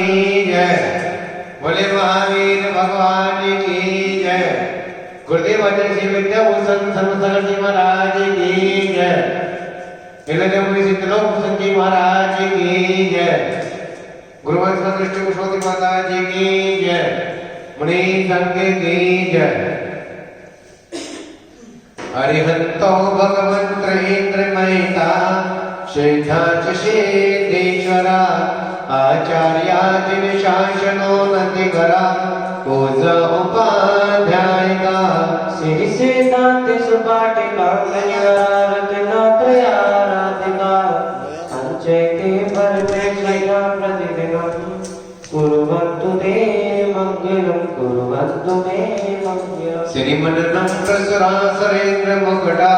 की जय। बोले महावीर भगवान की जय। गुरुदेव आचार्य श्री विद्याभूषण सर्वसागर जी महाराज की जय। हिरण्यपुरी सिद्धलोक भूषण जी महाराज की जय। गुरुवंश दृष्टि कुशोती माता जी की जय। मुनि संघ की जय। हरिहंतो भगवंत इंद्र महिता शेषाच सिद्धेश्वरा आचार्यादिन शासनो नंदिकरा पूज उपाध्यायिका श्री सिद्धांत सुपाटिका रत्नात्रयाराधिका पंचैते परमेश्वरा प्रतिदिनं कुर्वन्तु ते मंगलं कुर्वन्तु मे मंगलं। श्रीमन्नं प्रसुरासुरेन्द्र मुकुटा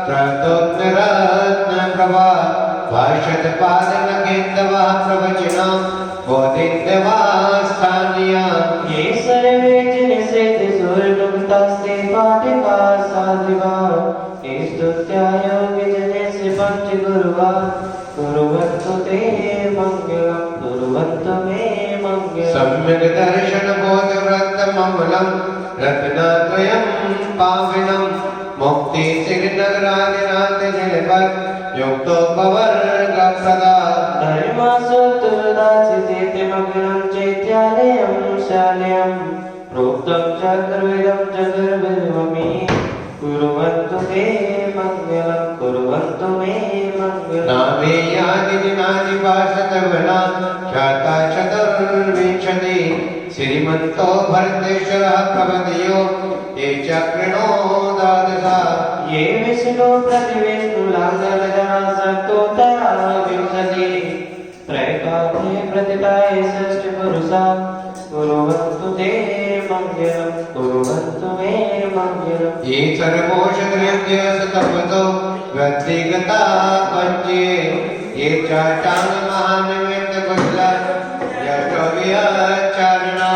त्रतोत्तरत्न प्रभा भाषत पादन केतवा प्रवचनं बोधितवा स्थानीया ये सर्वे जनिषेध सुरनुक्तास्ते पाटिका साधिवा ये स्तुत्याय योगिजनेस्य पंचगुरुवा कुर्वन्तु ते मंगलं कुर्वन्तु मे मंगलं। सम्यक् दर्शन बोध व्रत मङ्गलं रत्नत्रयं पावनं मुक्ति सिद्धनगरादिनाथ जलपत् युक्तो पवर्ग प्रदा धर्मासुरदासिते मंगलं चैत्यालयं शालयं प्रोक्तं चतुर्विधं चतुर्विधमि कुर्वन्तु ते मंगलं कुर्वन्तु मे मंगलं। नामे यादिनादि वासतवना ख्याता चतुर्विंशति श्रीमन्तो भरतेश्वरः प्रवदयो ये चक्रिणो द्वादशा ये विष्णु प्रतिविष्णु लांगलजना सप्तोत्तरा विंशति त्रैकाग्नि प्रतिताये षष्ठ पुरुषा कुर्वन्तु ते मंगलं कुर्वन्तु मे मंगलं। ये सर्वोषधृत्य सतपतो व्यक्तिगता पंचे ये चाटांग महानिमित्त कुशला यशोविचारणा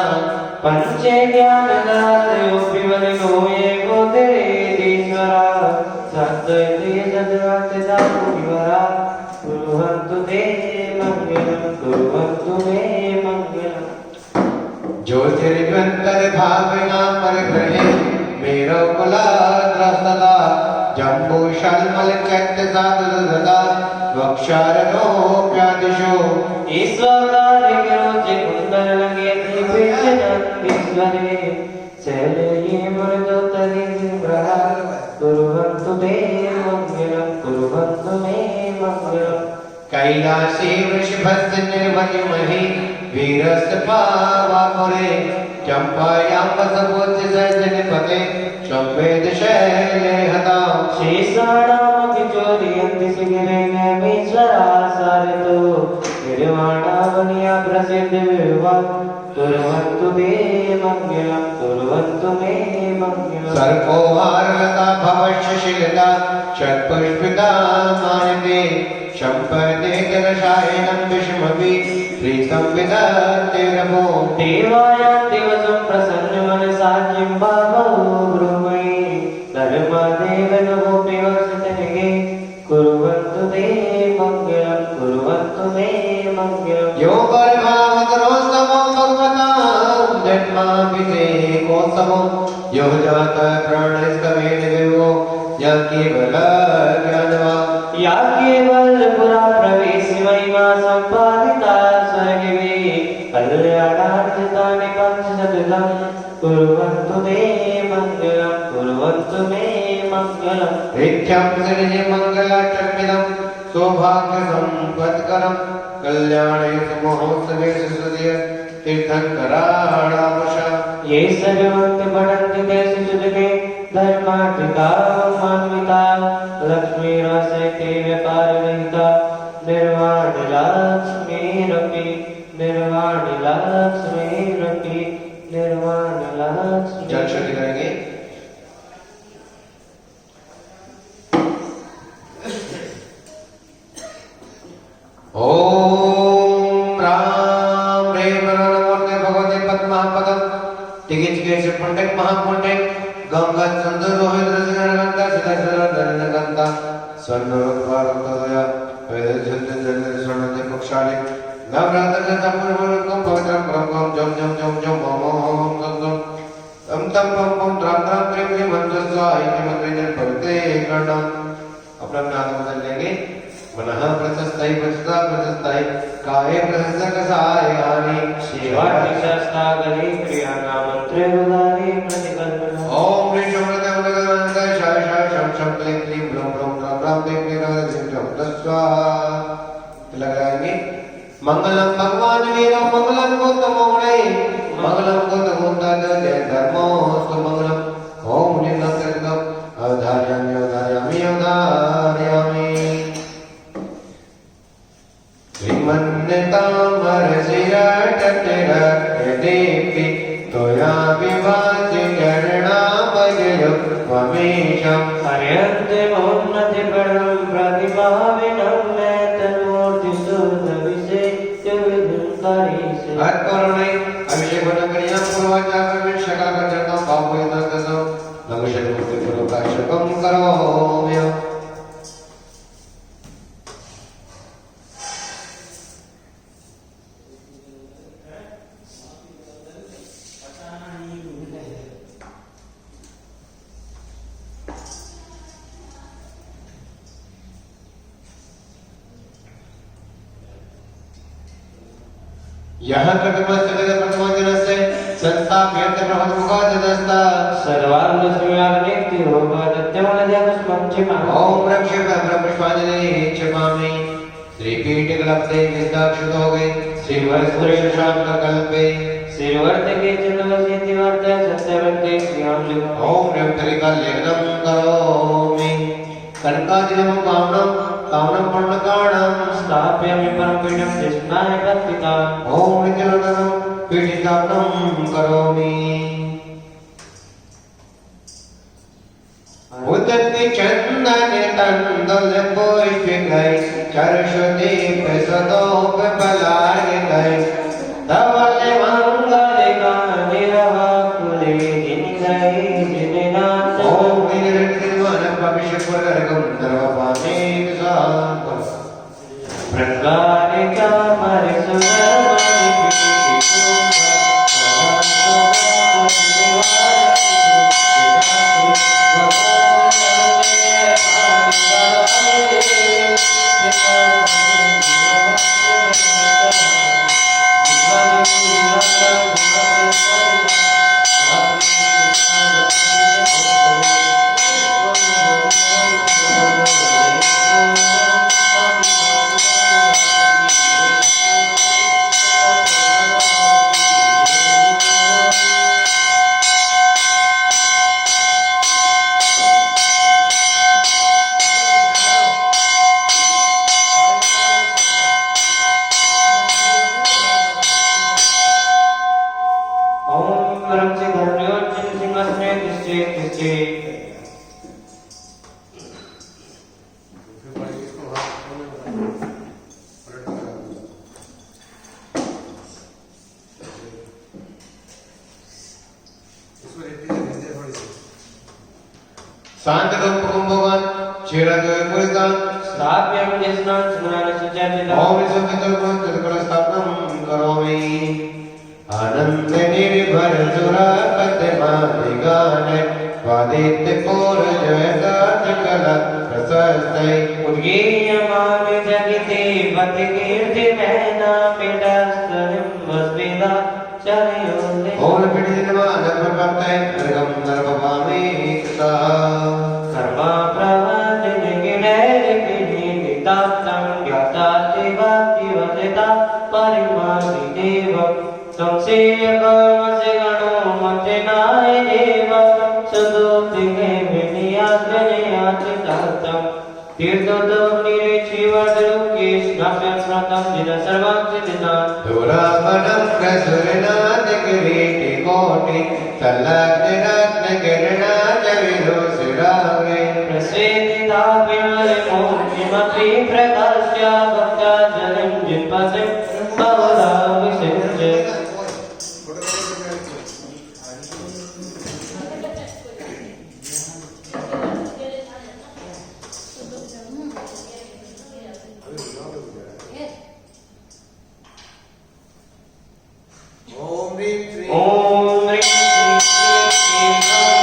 पंचे ज्ञानदातयोऽपि वलिनो ये गोतेरीश्वरा सद्वैते सद्वार्तिदामुनिवरा कुर्वन्तु ते मंगलं कुर्वन्तु मे मंगलं। ज्योतिर्भ्यंतर भावना परग्रहे मेरो कुलाद्रस्तदा जम्बू शल्मल चैत्य साधुदा वक्षारणोऽप्यादिशो ईश्वराय गिरोजे कुंदर लगे दीपेश नंदीश्वरे शैले ये मृदोतरी सिंहरा कुर्वन्तु ते मंगलं कुर्वन्तु मे मंगलं। कैलासी वृषभस्य निर्मलिमहि वीरस्य पावापुरे चंपायां वसवोच्च सजनपते संवेद शैले हता शेषाणामपि चोरयन्ति शिखरे नैमीश्वरा सारितो निर्वाणावनिया प्रसिद्ध विभवा कुर्वन्तु ते मंगलं कुर्वन्तु मे मंगलं। सर्पोहारलता भवश्य शिलता षट्पुष्पिता मानते शम्पते जलशायनं विषमपि प्रीतं विदते रमो देवायान्ति वसं प्रसन्नमनसा किं भावो ब्रूमहि धर्मादेवनमोऽपि वर्षतनिगे कुर्वन्तु ते मंगलं कुर्वन्तु मे मंगलं। यो गर्भावतरोत्सवो भगवतां जन्माभिषेकोत्सवो यो जातः प्राणस्तवेन विभो यज्ञबल ज्ञानवान् या केवल पुरा प्रवेशि महिमा सम्पादिता स्वर्गिवे कल्याणार्जितानि पंचशतम् कुर्वन्तु ते मंगलं कुर्वन्तु मे मंगलं। नित्यं सृजे मङ्गलाष्टकमिदं सौभाग्यसम्पत्करं कल्याणे महोत्सवे सुदय तीर्थङ्कराणामुषा ये सर्वन्ति पठन्ति तेषु सुजने धर्मार्थिका मान्विता लक्ष्मीरसैते व्यापाररहिता निर्वाणलक्ष्मीरपि निर्वाणलक्ष्मीरपि निर्वाणलक्ष्मी। जल शुद्धि करेंगे। ओम राम रेम नमोते भगवते पद्मापदम टिकिचकेश पुंडक महापुंडक गंगा चंद्र रोहित रजगंधा सिद्ध गंधा स्वर्णरूपारुदया वेद जन्य जन्य स्वर्णते पक्षाले नवरात्र तपुर प्रशस्तै प्रशस्ता प्रशस्तै काये प्रशस्त कसायानि सेवार्थ शास्त्रा गले क्रिया नामंत्रे उदारे प्रतिकल्पना ओम ह्रीं शं ह्रीं ह्रीं शाय शाय शं शं क्लीं क्लीं ब्लूं ब्लूं ब्रां ब्रां क्लीं क्लीं ह्रीं ह्रीं स्वाहा लगाएंगे मंगलम भगवान वीरम मंगलम गौतम मुने मंगलम गौतम मुंडन जय धर्मोस्तु मंगलम ओम निन्नम कृतम अवधारयामि अवधारयामि अवधारयामि श्रीमन्नतामर शिरटटर दीप्ति तोया विवाचि चरणामययो ममेशम हर्यन्ते मोन्नति परं प्रतिभाविनं मे तन्मूर्ति शुद्ध विशेष विधुंकारीसे अत्करुणे अभिषेक वनकरियां पूर्वाचार्य शकल कंचन बाबू यतसो नमः मुक्ति प्रकाशकं करोमि यह प्रथमजनस्य संस्थाप्यन्ते प्रभुमुखादस्ता सर्वाङ्गसुव्याग्नेति रोगदत्यमनजनस्मञ्चिमा ओम रक्षे ब्रह्मपुष्पांजलि क्षमामि श्रीपीठकलब्धे विद्याक्षुतोगे श्रीवरस्वरेण शान्तकल्पे श्रीवर्त के चतुर्वशीति वर्त सत्यवन्ते श्रियां लिखो ओम रक्तरिकालेखनं करोमि कनकादिनं कामनं पर्णकाणं स्थापयामि परमपीठं कृष्णाय भक्तिता ओम नित्यनन्दनं पीठिकाग्नं करोमि उदत्ति चन्दने तन्दल पुष्पिकै चर्षदीप सदोप बलार्घ्यै धवले मंगलिका निरवाकुले जिनिगै जिनिनाथ ओम निरंजन पविशपुरगं सर्वपामे साधु प्रज्ञानिका मरिसुरमणि शांत कुंभवान क्षीरद पुरिता स्थाप्यं यस्नान् स्मरण सुचर्चितम् ओम विश्वपितृभुवन चतुर्कल स्थापनं करोमि आनंद निर्भर सुरा पद्मादिगान वादित्य पूर जय साथ कला प्रशस्तै उद्गीयमाने जगति पति कीर्ति मैना पिडस्तनिं वस्विदा चरयोले ओम पिडिनमान प्रपत्तै नरकं नरपपामि कृता कर्मा प्रवृत्ति निगिनेरिपिनि निताप्तं ज्ञाताति भक्ति वदिता परिमासि देव संसेय कर्मसि गणो मन्त्रिणाय देव सदोतिगे विनियाग्नियाति तत्तं तीर्थोदं निरीक्षिवदरुके स्नाप्यं स्नातं दिन सर्वं सिद्धिनाथ दुरापनं प्रसुरनाथ किरीटि कोटि संलग्न रत्न किरणाच विलोसिरागे प्रसेदितापि किमपि प्रकाश्य भक्त्या जनिं जिन्पतिं बहुधा विसिञ्चे ओम ह्रीं श्रीं ओम ह्रीं श्रीं श्रीं श्रीं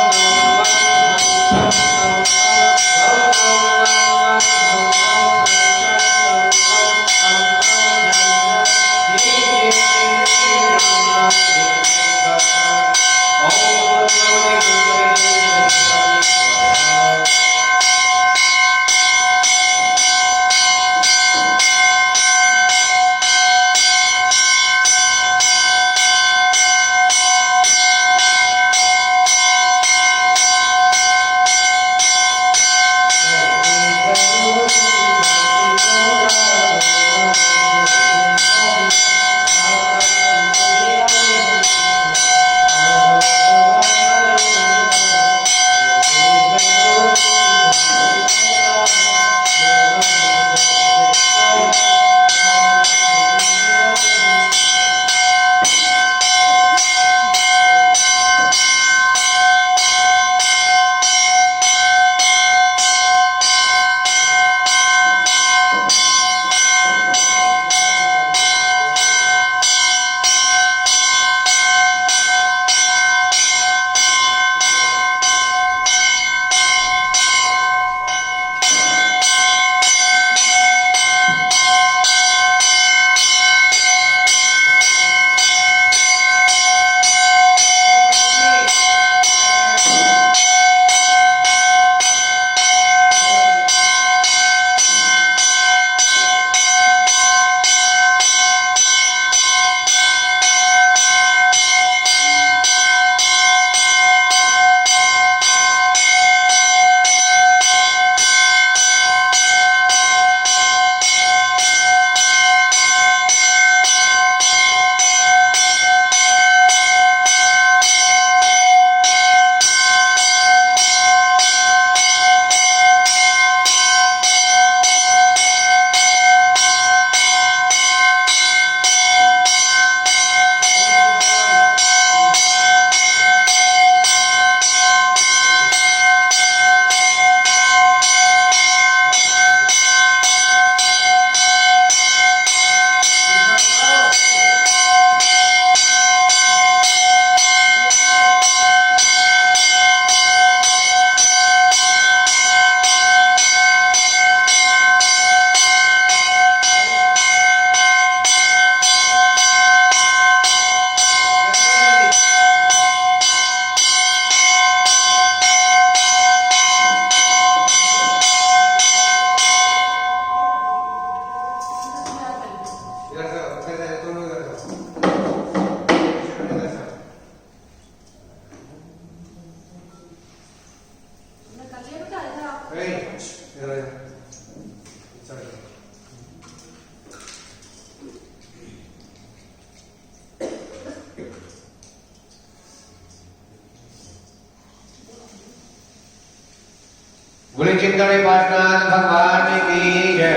बोले चिंतन पाठनाथ भगवान की जय।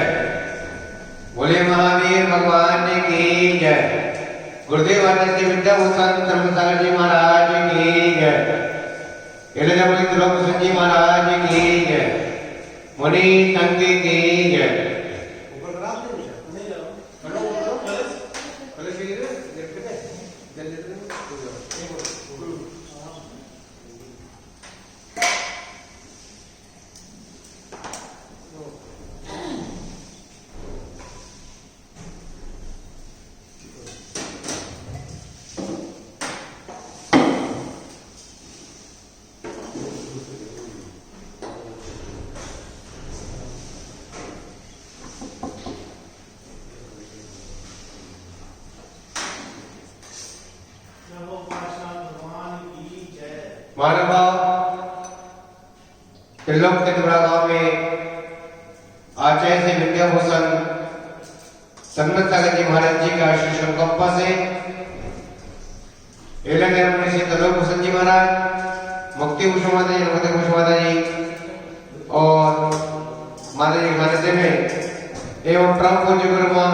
बोले महावीर भगवान की जय। गुरुदेव आचार्य विद्या भूषण धर्मसागर जी महाराज की जय। इलाहाबादी त्रिलोक जी महाराज की जय। मुनि संघ की जय। महानुभाव त्रिलोक तितुड़ा गांव में आचार्य से विद्याभूषण संगत सागर जी महाराज जी का आशीष अनुकंपा से एलएनएम से त्रिलोक भूषण जी महाराज, मुक्ति भूषण माता जी, नमते भूषण माता जी और माता जी खाने में एवं परम पूज्य गुरुमा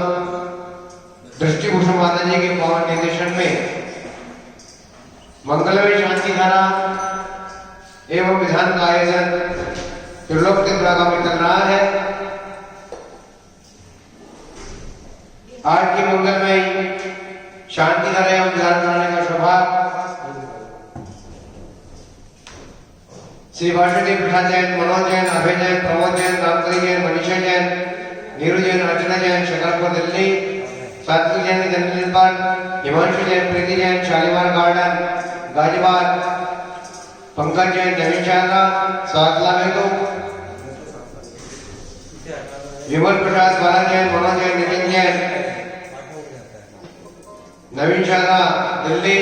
दृष्टि भूषण माता जी के पावन निर्देशन में मंगलमय शांति धारा एवं विधान का आयोजन त्रिलोक तितुड़ा गांव में चल रहा है। आज की मंगलमय शांति धारा एवं विधान कराने का सौभाग्य श्री वासुदेव प्रसाद जैन, मनोज जैन, अभय जैन, प्रमोद जैन, रामकरी जैन, मनीषा जैन, नीरू जैन, अर्चना जैन, शकरपुर दिल्ली, सात्विक जैन के जन्मदिन पर हिमांशु जैन, प्रीति जैन, शालीमार गार्डन गाजियाबाद, पंकज जैन, नवीन चांद्रा, सातला मेघो, विमल प्रसाद, बाला जैन, मनोज जैन, नितिन जैन, नवीन चांद्रा दिल्ली,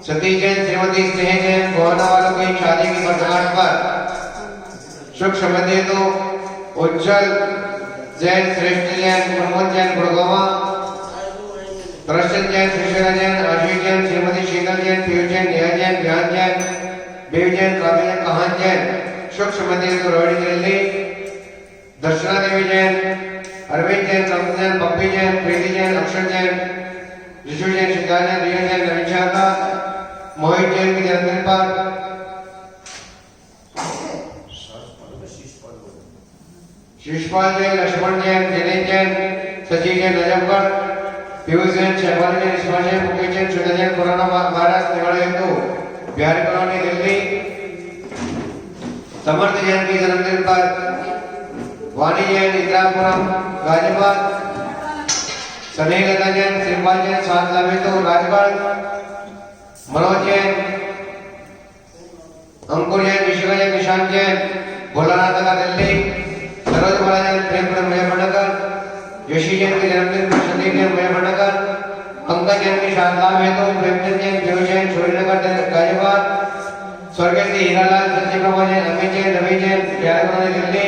सतीश जैन, श्रीमती स्नेह जैन, गोवाना वालों की शादी की वर्षगांठ पर सुख समझे तो उज्जवल जैन, श्रेष्ठ जैन, प्रमोद जैन, गुड़गावा, प्रसन्न जैन, सुशीला जैन, आशीष जैन, श्रीमती शीतल जैन, पीयूष जैन, नेहा जैन, ध्यान जैन, बेव जैन, काव्य जैन, कहान जैन, सुख समझे तो रोहिणी दिल्ली, दर्शना देवी जैन, अरविंद जैन, रमन जैन, पप्पी जैन, प्रीति जैन, अक्षर जैन, ऋषु जैन, सिद्धार्थ जैन, रिया जैन, नवीन शाखा, मोहित जैन के जन्मदिन पर शीशपाल जैन, लक्ष्मण जैन, दिनेश जैन, सचिव जैन, नजफगढ़, पीयूष जैन, शहबाज जैन, इस्माइल जैन, मुकेश जैन, सुधा जैन, पुराना महाराष्ट्र, निवाड़ी हिंदू, बिहार कॉलोनी दिल्ली, समर्थ जैन के जन्मदिन पर वाणी जैन, इंदिरापुरम गाजियाबाद, स्नेहलता जैन, श्रीपाल जैन, सातला मेघो राजगढ़, मनोज जैन, अंकुर जैन, विश्व जैन, निशांत जैन, भोलानाथ नगर दिल्ली, सरोज बाला जैन, प्रेमपुर मुजफ्फरनगर, यशी जैन के जन्मदिन पर संदीप जैन, मुजफ्फरनगर, पंकज जैन की शारदा मेहतो, प्रेमचंद जैन, पीयूष जैन, सूर्यनगर गाजियाबाद, स्वर्गीय श्री हीरालाल, सत्यप्रभा जैन, अमित जैन, रवि जैन, बिहार कॉलोनी दिल्ली,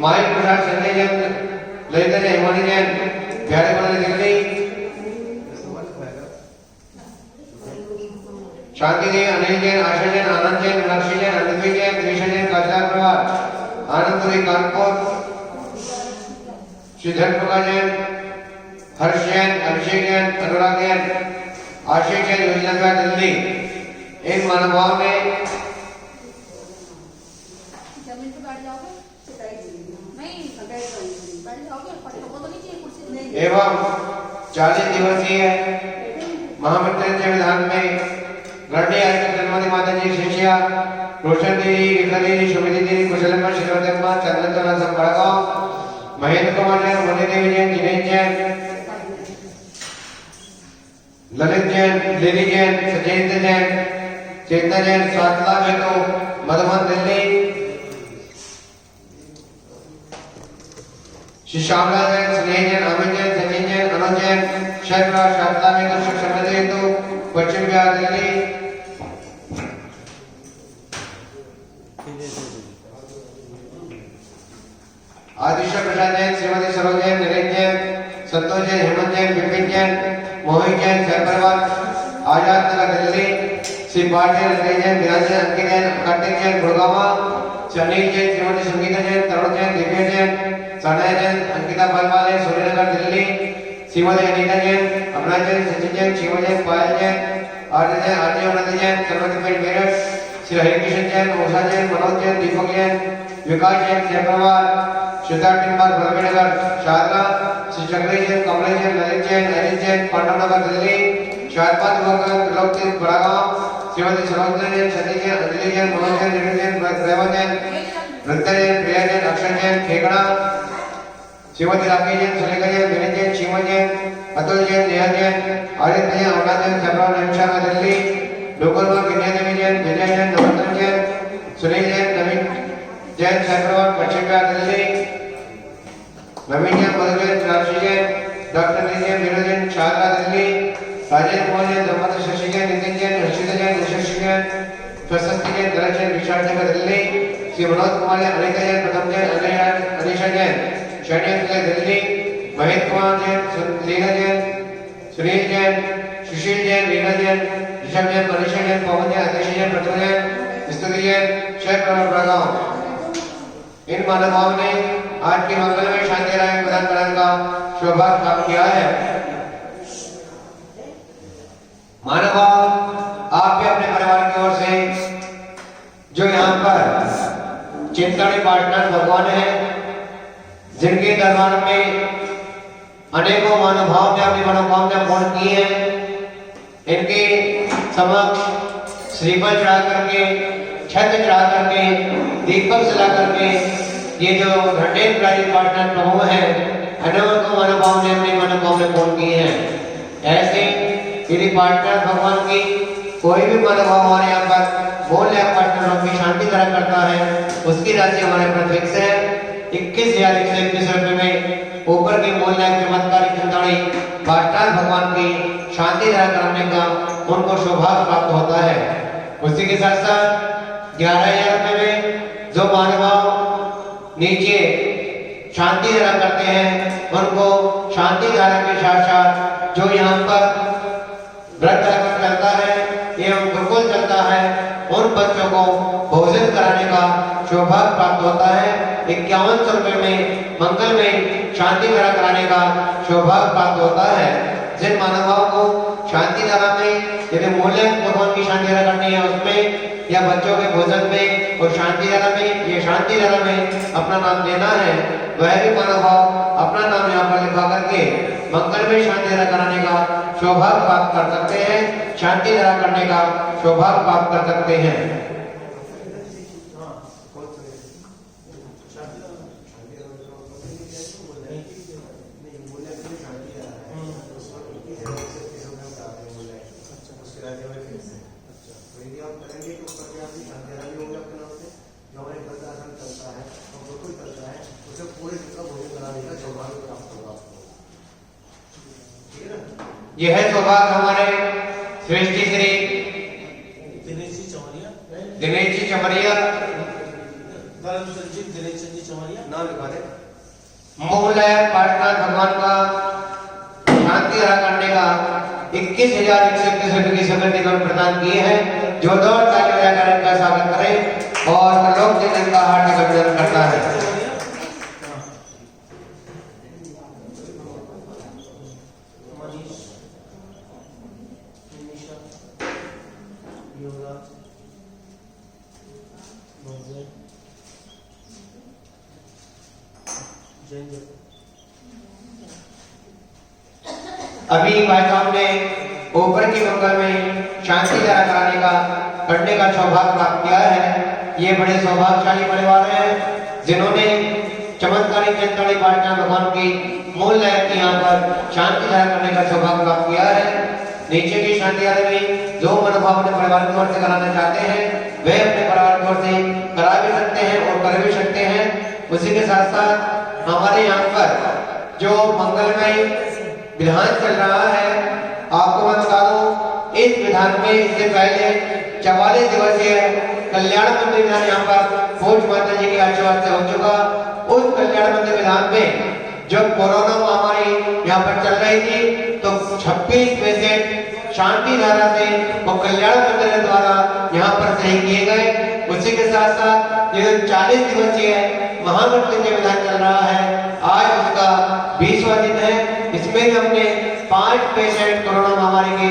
माहिर प्रसाद, संजय जैन, ललिता जैन, हिमानी जैन, बिहार कॉलोनी दिल्ली, शांति जैन, अनिल जैन, आशा जैन, आनंद जैन, मीनाक्षी जैन, अनंतवी जैन, कृष्ण जैन, काशिदास परिवार, आनंदपुरी कानपुर, श्रीधर प्रकाश जैन, हर्ष जैन, अभिषेक जैन, अनुराग जैन, आशीष जैन, योजना दिल्ली। इन महानुभावों ने एवं 40 दिवसीय महामृत्युंजय विधान में गढ़ी आचार्य जन्मदी माता जी शिष्या रोशन देवी, विखा देवी, सुमिति देवी, कुशलम्मा, श्रीवदम्मा, चंद्रचरण संबड़गांव, महेंद्र कुमार जैन, मुनि देवी जैन, जिनेश जैन, ललित जैन, लिली जैन, सचेंद्र जैन, चेतना जैन, सातला मेघो मधुबन दिल्ली, श्री श्यामला जैन, स्नेह जैन, अमित जैन, सचिन जैन, अनुज जैन, शर्मा, सातला मेघो सुख समझे हेतु पश्चिम बिहार दिल्ली, आदिश्वर प्रसाद जैन, श्रीमती सरोज जैन, नरेश जैन, संतोष जैन, हेमंत जैन, विपिन जैन, मोहित जैन, सहपरिवार, आजाद नगर दिल्ली, श्री पाल जैन, अजय जैन, विराज जैन, अंकित जैन, कार्तिक जैन, गुड़गावा, सनी जैन, श्रीमती संगीता जैन, तरुण जैन, दिव्या जैन, सनय जैन, अंकिता बलवाले, सूर्यनगर दिल्ली, श्रीमती अनीता जैन, अमना जैन, सचिन जैन, शिव जैन, पायल जैन, आर्य जैन, आर्य उन्नति जैन, सर्वदीप मेरठ, श्री हरिकृष्ण जैन, उषा जैन, मनोज जैन, दीपक जैन, विकास जैन, जयप्रवाल, सिद्धार्थ टिम्बर, बलवीनगर, शारदा, श्री चक्री जैन, कमलेश जैन, ललित जैन, अनिल जैन, पांडवनगर दिल्ली, शारदा दिवाकर, त्रिलोक बड़ागांव, श्रीमती सरोजना जैन, सती जैन, अंजलि जैन, मनोज जैन, रेणु जैन, रेवा जैन, नृत्य जैन, प्रिया जैन, अक्षय जैन, ठेकड़ा, श्रीमती राकेश जैन, सुलेखा जैन, विनीत जैन, शिवा जैन, अतुल जैन, नेहा जैन, आदित्य जैन, अवना जैन, चक्रवर्ती निमशाला दिल्ली, लोकलवा कन्या देवी जैन, विजय जैन, नवरत्न जैन, सुनील जैन, नवीन जैन, चक्रवर्ती पश्चिम बिहार दिल्ली, नवीन जैन, मधु जैन, राशि जैन, डॉक्टर निजैन, वीरू जैन, शारदा दिल्ली, राजेंद्र कुमार जैन, दमोदर शशि जैन, नितिन जैन, हर्षिता जैन, यशस्वी जैन, प्रशस्ति जैन, धनंजय जैन, विशाल जैन दिल्ली, श्री मनोज कुमार जैन, अनिता जैन, प्रथम जैन, अनिशा जैन, शनिया दिल्ली, महेश कुमार जैन, लीला जैन, सुनील जैन, सुशील जैन, रीना जैन, ऋषभ जैन, मनीषा जैन, पवन जैन, अध्यक्ष जैन, प्रतिभा जैन, स्तुति जैन, शेख बड़गांव। इन मानवाओं ने आज की मंगल में शांति राय प्रदान करने का सौभाग्य प्राप्त किया है। मानव आप भी अपने परिवार की ओर से जो यहाँ पर चिंतनी पार्टनर भगवान है, जिनके दरबार में अनेकों महानुभाव ने अपनी मनोकामना पूर्ण की है, इनके समक्ष श्रीफल चढ़ा करके, छत्र चढ़ा करके, दीपक जला करके ये जो घंटे पार्टनर प्रभु है, अनेकों महानुभाव ने अपनी मनोकामना पूर्ण की है। ऐसे यदि पार्टनर भगवान की कोई भी मनोभाव हमारे यहाँ पर बोल या पार्टनरों की शांति ग्रहण करता है, उसकी राशि हमारे पर फिक्स है 21,121 रुपए में ऊपर के बोलने चमत्कारी चिंताणी पार्टनर भगवान की शांति ग्रहण करने का उनको सौभाग्य प्राप्त होता है। उसी के साथ साथ 11,000 रुपए में जो मानव नीचे शांति ग्रहण करते हैं, उनको शांति ग्रहण के साथ साथ जो यहाँ पर व्रत चलता है एवं गुरुकुल चलता है, उन बच्चों को भोजन कराने का सौभाग्य प्राप्त होता है। 51 रुपए में मंगल में शांति धारा कराने का सौभाग्य प्राप्त होता है। जिन मानवों को शांति धारा में यदि मूल्य भगवान की शांति धारा करनी है उसमें, या बच्चों के भोजन में और शांति धारा में, ये शांति धारा में अपना नाम देना है, वह भी मानव अपना नाम यहाँ पर लिखा करके मंगल में शांति धारा कराने का सौभाग्य प्राप्त कर सकते हैं, शांति धारा करने का सौभाग्य प्राप्त कर सकते हैं। यह सौभाग्य हमारे श्रेष्ठ श्री दिनेश जी चमरिया नाम लिखा दे, मोहलय पार्टनर भगवान का शांति धारा करने का 21,121 रुपए की सकल निगम प्रदान किए हैं। जो दौड़ ताली बजाकर इनका स्वागत करें और लोग जिन इनका हार्दिक अभिनंदन करता है। अभी भाई साहब ने ऊपर की मंगल में शांति धारा कराने का करने का सौभाग्य प्राप्त किया है। ये बड़े सौभाग्यशाली परिवार हैं जिन्होंने चमत्कारी चिंतनी पार्टनर भगवान की मूल लय की यहाँ पर शांति धारा करने का सौभाग्य प्राप्त किया है। नीचे की शांति धारा में जो मनोभाव अपने परिवार की ओर से कराना चाहते हैं, वे अपने परिवार की ओर से करा भी सकते हैं और कर भी सकते हैं। उसी के साथ साथ हमारे यहाँ पर जो मंगलमय विधान चल रहा है, आपको मैं बता दूं, इस विधान में इससे पहले 44 दिवसीय कल्याण मंदिर विधान यहाँ पर पूज्य माता जी के आशीर्वाद से हो चुका। उस कल्याण मंदिर विधान में जब कोरोना महामारी यहाँ पर चल रही थी, तो 26 में से शांति धारा से और कल्याण मंदिर द्वारा यहाँ पर सही किए गए उसी के साथ साथ ये 40 दिवसीय महामृत्युंजय विधान चल रहा है, आज उसका 20वां दिन है। इसमें भी हमने 5 पेशेंट कोरोना महामारी के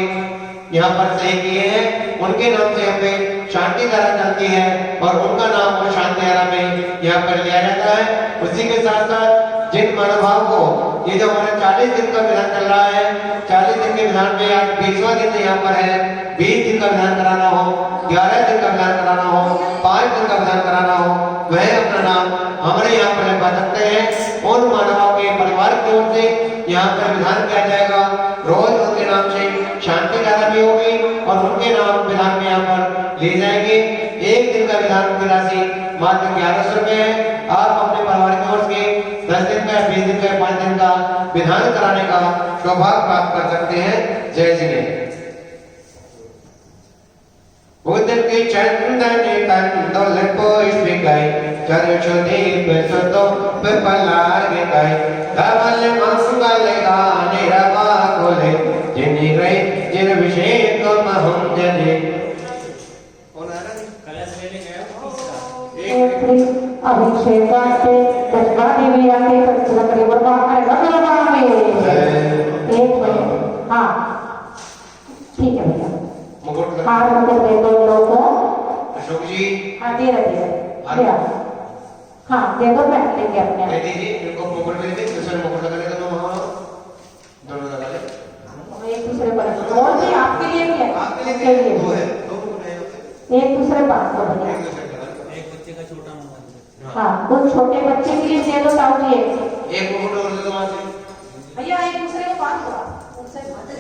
यहाँ पर सही किए हैं। उनके नाम से यहाँ पे शांति धारा चलती है और उनका नाम वो शांति धारा में यहाँ पर लिया जाता है। उसी के साथ साथ जिन महानुभाव को ये जो हमारा 40 दिन का विधान चल रहा है, 40 दिन के विधान में आज 20वां दिन यहाँ पर है, 20 दिन का विधान कराना हो, 11 दिन का विधान कराना हो, 5 दिन का विधान कराना हो, वह अपना नाम हमारे यहाँ पर लिखवा सकते हैं। उन मानवों के परिवार की ओर से यहाँ पर विधान किया जाएगा। रोज उनके नाम से शांति धारा भी होगी और उनके नाम विधान में यहाँ पर ले जाएंगे। 1 दिन का विधान की राशि मात्र 1100 रुपए है। आप अपने परिवार की ओर से 10 दिन का, 20 दिन का, 5 दिन का विधान कराने का सौभाग्य प्राप्त कर सकते हैं। जय जिने उदर के चंदन कंदोल पुष्प गाय चरचो दीप सुतो पलार गाय धवल मंगल गाने रवा कोले जिनि रे जिन विषेक महम जने। अभिषेकास्ते दशमा देवी आते लकड़ी बरबाद में एक मिनट। हाँ ठीक है भैया, मुकुट हार मुकुट दे दो लोगों को। अशोक जी हाँ दे रहे हाँ दे दो, मैं लेंगे अपने दे दीजिए इनको मुकुट दे दीजिए। दूसरे मुकुट लगा ले दोनों, वहाँ दोनों लगा ले। एक दूसरे पर और भी आपके लिए भी है, आपके लिए दो है, दो मुकुट है। एक दूसरे बात को भैया। एक बच्चे का छोटा मुकुट। हाँ उन छोटे बच्चे के लिए दे दो ताऊ जी। एक मुकुट और दे दो वहाँ से भैया, एक दूसरे को बात करो।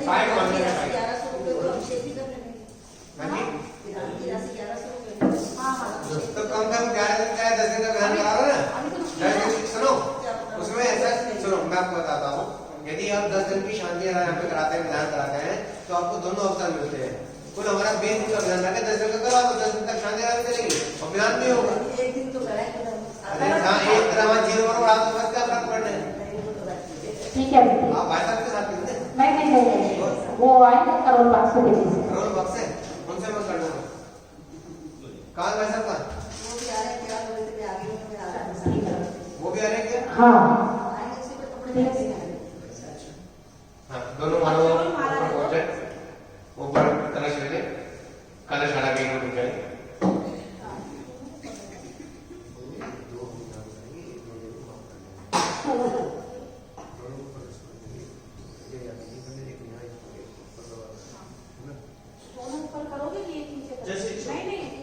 फाइव मान लेंगे। तो कम से कम 11 दिन का 10 दिन का विधान करा रहे ना। सुनो उसमें ऐसा, सुनो मैं आपको बताता हूँ, यदि आप 10 दिन की शांति यहाँ पे कराते हैं, विधान कराते हैं, तो आपको दोनों अवसर मिलते हैं। कुल हमारा 20 दिन का विधान रखा, 10 दिन का करा तो 10 दिन तक शांति धारा चलेगी और विधान भी होगा। एक दिन तो कराए। अरे हाँ, एक तरह हमारा जीरो पर आप तो बस क्या फर्क पड़ना है। ठीक है आप भाई साहब के साथ मिलते हैं। नहीं, वो आएंगे करोड़ बाग से दिल्ली से। करोड़ बक्स है, उनसे मत करना। कहाँ भाई साहब का? वो भी आ रहे हैं, क्या बोलते हैं, आगे में आ रहा है। वो भी आ रहे हैं क्या? हाँ आएंगे उसी पे कपड़े कैसे हैं? हाँ, दोनों मानो ऊपर पहुंचे, ऊपर कलश ले ले, कलश हटा के रुक जाए।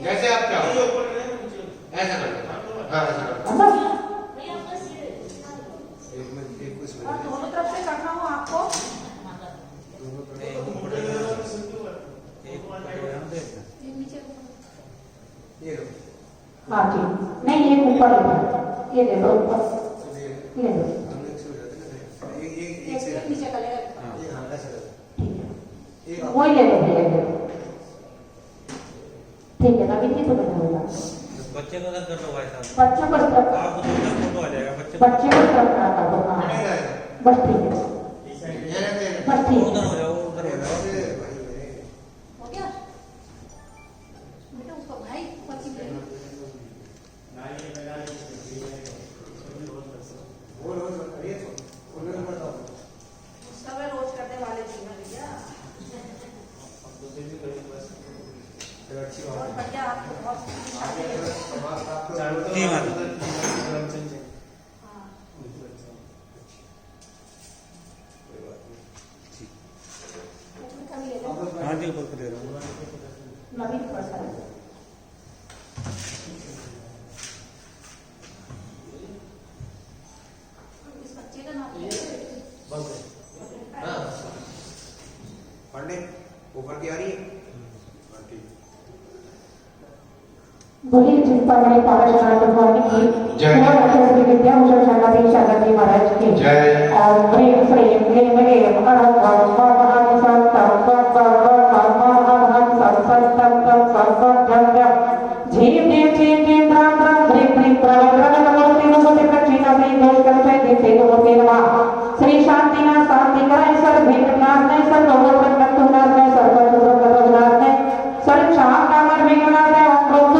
जैसे आप क्या हो ऐसा कर लो। हाँ ऐसा कर लो। दोनों तरफ से करना हो आपको। ये लो। हाँ जी, नहीं ये ऊपर ले, ये ले लो ऊपर, ले लो। एक नीचे का ले, हाँ ऐसा ठीक है, वही ले लो भैया, ले लो। ठीक है, नवीन जी तो बता होगा। बच्चे को अगर कर लो भाई साहब, बच्चों को तरफ, आपको तो उसका फोटो आ जाएगा। बच्चे को तरफ कर दो। हाँ बस ठीक है, बस ठीक उधर है। हो जाओ, उधर हो जाओ। हो गया? बेटा उसका भाई पति ले लो। उसका मैं रोज करने वाले थी ना भैया। और बढ़िया, आपको बहुत जी हाँ। हाँ जी ऊपर दे रहा हूँ। नवीन प्रसाद इस बच्चे का नाम हाँ पंडित ऊपर की आ रही है। बोलिए चिंतामणि पारसनाथ भगवान की जय। विद्या भूषण शरणार्थी शरण जी महाराज की जय। और प्रेम प्रेम प्रेम प्रेम जीव जीव जीव जीव राम राम प्रेम प्रेम श्री शांतिनाथ शांति कराए सर भेदनाथ ने सर सर्व सर्व शाम नामर विघ्नाथ है ओम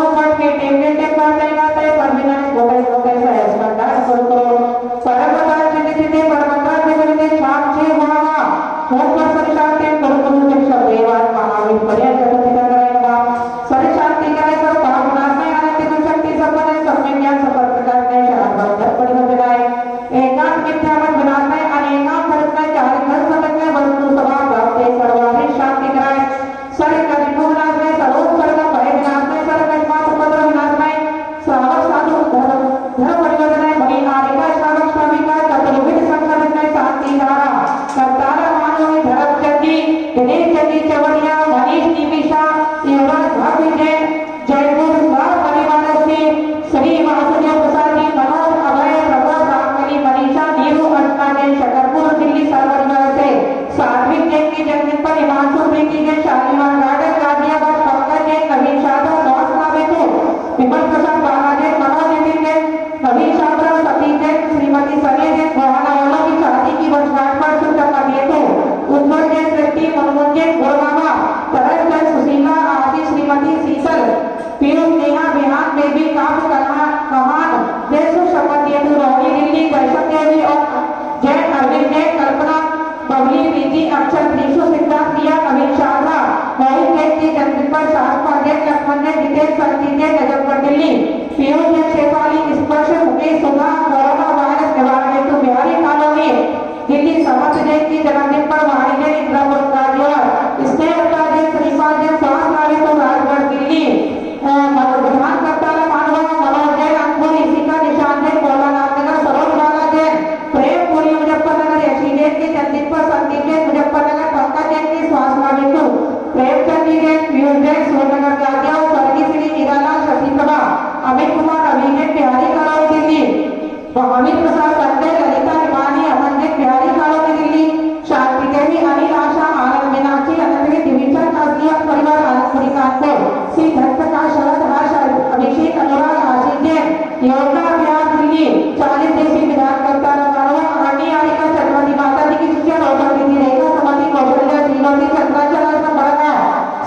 शांति कराए। सर्व कलियुग विनाश में, सर्वोप सर्व भय विनाश में, सर्व कष्ट उपद्रव विनाश में, श्रावक साधु धर्म परिवर्तन है, बड़ी आदिका श्रावक स्वामिका चतुर्विध संकल्प में शांति धारा करतारा मानव में धर्म चंडी गणेश चंडी चवड़िया मनीष निमिषा एवं भव्य जयपुर परिवार से श्री वासुदेव प्रसाद जी मनोज अभय प्रभा रामकली मनीषा नीरू अर्चना जैन शकरपुर दिल्ली परिवार से सात्विक जैन की जन्मदिन पर हिमांशु प्रीति जैन शालीमार गार्डन गाजियाबाद पंकज जैन नवीन शादा नॉर्थ नावेतु विमल प्रसाद बाला जैन मनोज नितिन जैन नवीन शादा सती जैन श्रीमती सने जैन गोहाना वालों की शादी की वर्षगांठ पर शुभकामनाएं हेतु उज्ज्वल जैन सृष्टि मनोज जैन गुरुमामा तरस जैन सुशीला आदि श्रीमती शीतल पीयूष नेहा बिहान बेबी काफ कहान जय सुख संपत्ति हेतु रोहिणी दिल्ली दर्शक देवी और जैन अरविंद जैन कल्पना बबली रीति अक्षर त्रिशु सिद्धार्थ प्रिया नवीन शारदा मोहित जैन की जन्मदिन पर शाहजहां जैन लक्ष्मण जैन जितेश संती जैन नजफगढ़ दिल्ली पीयूष जैन शेफाली स्पर्श मुकेश सुधा कोरोना वायरस निवारण हेतु बिहारी कॉलोनी दिल्ली समर्थ जैन की जन्मदिन पर वाणी जैन इंद्रापुर गाजियाबाद स्नेह जैन श्रीपाल जैन स्वास्थ्य लाभ हेतु राजगढ़ दिल्ली विधान करताला मानवा मनोज जैन अंकुर इसी का निशान जैन भोलानाथ नगर सरोज बाला जैन प्रेमपुरी मुजफ्फरनगर यशी जैन के जन्मदिन पर संदीप जैन मुजफ्फरनगर पंकज जैन की स्वास्थ्य लाभ हेतु प्रेमचंदी जैन पीयूष जैन सुरनगर गाजिया स्वर्गीय श्री हीरालाल शशि प्रभा अमित कुमार अभी जैन बिहारी कॉलोनी दिल्ली अमित प्रसाद संजय ललिता हिमानी अमन जैन बिहारी कॉलोनी दिल्ली शांति देवी अनिल आशा आनंद मीनाक्षी अनंत के दिविचर कासलिया परिवार आनंदपुरी कानपुर श्री धन प्रकाश शरद हर्ष अभिषेक अनुराग आशीष जैन योजना बिहार दिल्ली 40 देशी विधान करता रमानवा अरण्य आरिका चंद्रमती माता जी की शिष्या रोशन दीदी रेखा समति कौशल्या श्रीमती चंद्राचल बड़गा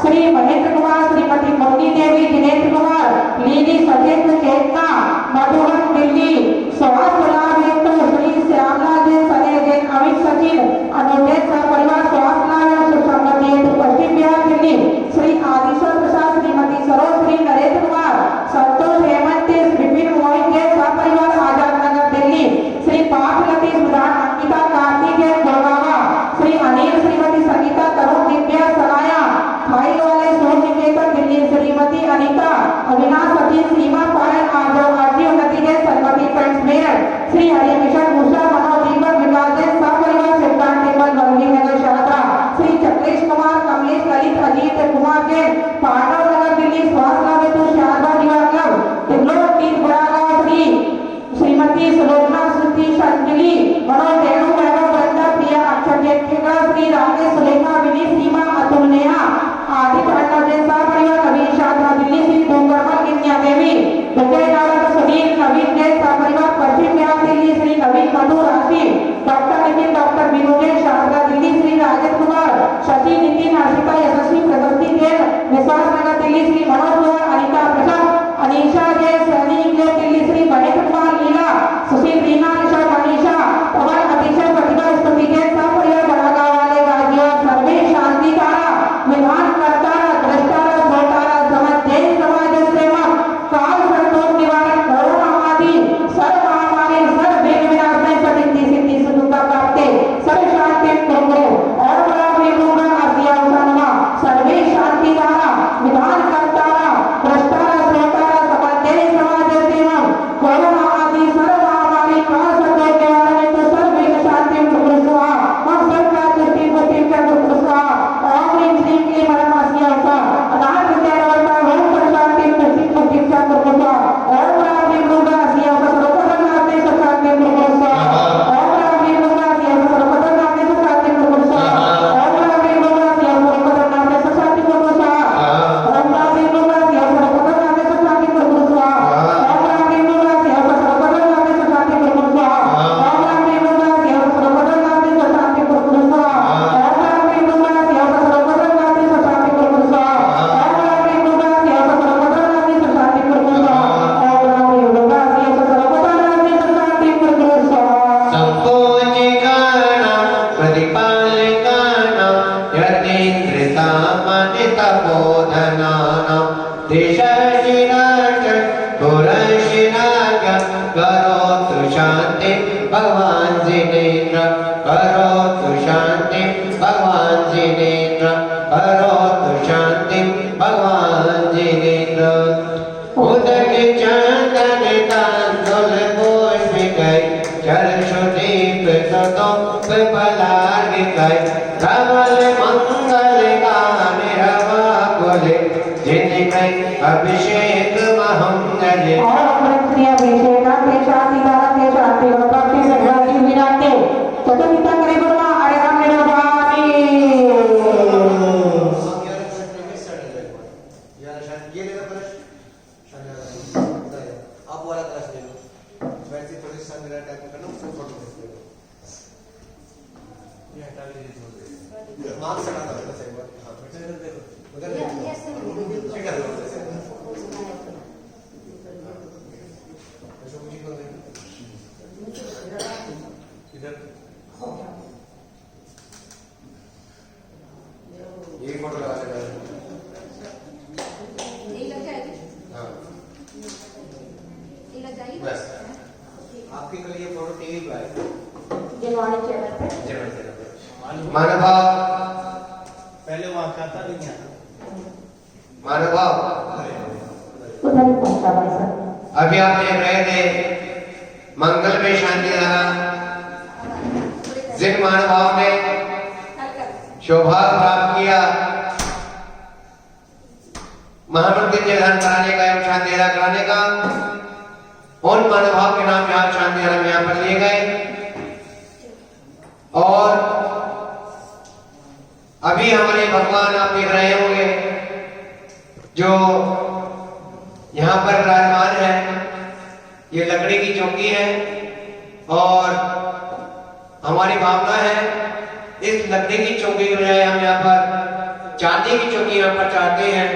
श्री महेंद्र कुमार श्रीमती मुन्नी देवी दिनेन्द्र कुमार लीली सचेत चेतना मधुबन दिल्ली स्वास्थ्य लाभ हेतु श्री श्यामलाल जैन सने जैन अमित सचिन अनुजैन सह परिवार स्वास्थ्य लाभ और सुख समृद्धि हेतु पश्चिम बिहार दिल्ली श्री आदिश्वर प्रसाद श्रीमती सरोज श्री नरेंद्र कुमार संतोष हेमंत विपिन मोहित जैन सह परिवार आजाद नगर दिल्ली श्री पाठ लतीश विधान अंकिता कार्तिक जैन गुड़गावा श्री अनिल श्रीमती संगीता तरुण दिव्या सनाया फाइल वाले सोन निकेतन दिल्ली श्रीमती अनीता अविनाश सतीश सीमा पायल आजव आरती उन्नति जैन सरमती फ्रेंड्स मेयर श्री हरि मिशन उषा मनोज दीपक विकास जैन सह परिवार सिद्धांत टेबल बंगी नगर शारदा श्री चक्रेश कुमार कमलेश ललित अजीत कुमार जैन पांडव नगर दिल्ली स्वास्थ्य लाभ हेतु शारदा दिवा क्लब तिलोक तीन बुरागांव श्रीमती सुलोचना सुति संजलि मनोज रेणु वैभव वृंदा प्रिया अक्षर जैन ठेका श्री राकेश सुलेखा विनीत सीमा अतुल नेहा आदित्य अण्णा जैन सह परिवार नवीन शारदा दिल्ली श्री डूंगरमल कन्या देवी विजय नारद सुनील नवीन जैन सह परिवार पश्चिम बिहार दिल्ली श्री नवीन मधु राशि डॉक्टर नितिन डॉक्टर विनोद जैन शारदा दिल्ली श्री राजेश कुमार शशि नितिन हर्षिता यशस्वी प्रगति जैन विश्वास नगर दिल्ली श्री मनोज कुमार अनिता प्रसाद अनीशा जैन सैनी इंग्लैंड दिल्ली श्री महेंद्र कुमार लीला सुशील रीना ऋषभ मनीषा पवन अतिशय प्रतिभा स्तुति जैन सह परिवार बड़ागांव वाले गाजिया सर्वे शांति तारा विधान करतारा दृष्टारा श्रोतारा समझ जैन समाज सेवक काल संतोष निवारण कोरोना आदि सर्व महामारी सर्व विघ्न विनाश में सदिति सिद्धि सुखता प्राप्ते सर्व शांति कुरु और बड़ा विभुगा आसिया उसानमा सर्वे शांति तारा विधान करतारा दृष्टारा श्रोतारा समझ जैन समाज सेवक कोरोना आदि सर्व महामारी काल संतोष निवारण हेतु सर्व विघ्न शांति कुरु स्वाहा हम सबका दृष्टि बुद्धि का कुरु स्वाहा ओम ह्रीं श्रीं क्लीं परमासिया उषा अनाथ विद्यावर्ता ओम प्रशांति दृष्टि बुद्धि का कुरु स्वाहा ओम राम विभुगा आसिया उषा सर्वपदं नाते सुखाते कुरु स्वाहा ओम राम विभुगा आसिया उषा सर्वपदं नाते सुखाते कुरु स्वाहा ओम राम विभुगा आसिया उषा सर्वपदं नाते सुखाते कुरु स्वाहा ओम राम विभुगा आसिया उषा सर्वपदं नाते सुखाते कुरु स्वाहा ओम राम विभुगा आसिया उषा सर्वपदं नाते सुखाते कुरु स्वाहा ओम राम विभुगा आसिया उषा सर्वपदं नाते सुखाते कुरु स्वाहा ओम राम विभुगा आसिया उषा सर्वपदं नाते सुखाते कुरु स्वाहा ओम राम विभुगा आसिया उषा सर्वपदं नाते सुखाते कुरु स्वाहा ओम राम विभुगा आसिया उषा सर्वपदं नाते सुखाते कुरु स्वाहा संपूजिकाणां प्रतिपालिकाणां यतीन्द्र सामान्य तपोधनानां देशशिराज पुरशिराज करोतु शांति भगवान जिनेन्द्र करोतु शांति भगवान जिनेन्द्र अभिषेक महंगले और अपने अभिषेकांते शांतिदाते शांति और प्राप्ति सद्गति विराटे चतुर्विता करे बोलना अरे राम मेरे भगवानी ये ले लो कलश आप वाला कलश ले लो वैसे थोड़ी संग्रह टाइप में करना फुल फोटो ले लो ये हटा लीजिए मार्क्स हटा दो सही बात हां बेटा इधर देखो उधर देखो ठीक है इधर ये फोटो लगा देना यही लग जाएगी हाँ यही लग जाएगी बस आपके कल ये फोटो टीवी पे आएगा जिनवाणी चैनल पे चैनल पे मानवभाव पहले वहाँ का था नहीं आता मानवभाव उधर ही पहुंचा भाई सर अभी आप देख रहे थे मंगल में शांति धारा जिन महानुभाव ने शोभा प्राप्त किया महामृत्युंजय ध्यान कराने का एवं शांति धारा कराने का उन महानुभाव के नाम यहाँ शांति धारा में यहाँ पर लिए गए और अभी हमारे भगवान आप देख रहे होंगे जो यहाँ पर विराजमान है ये लकड़ी की चौकी है और हमारी भावना है इस लकड़ी की चौकी की बजाय हम यहाँ पर चांदी की चौकी यहाँ पर चाहते हैं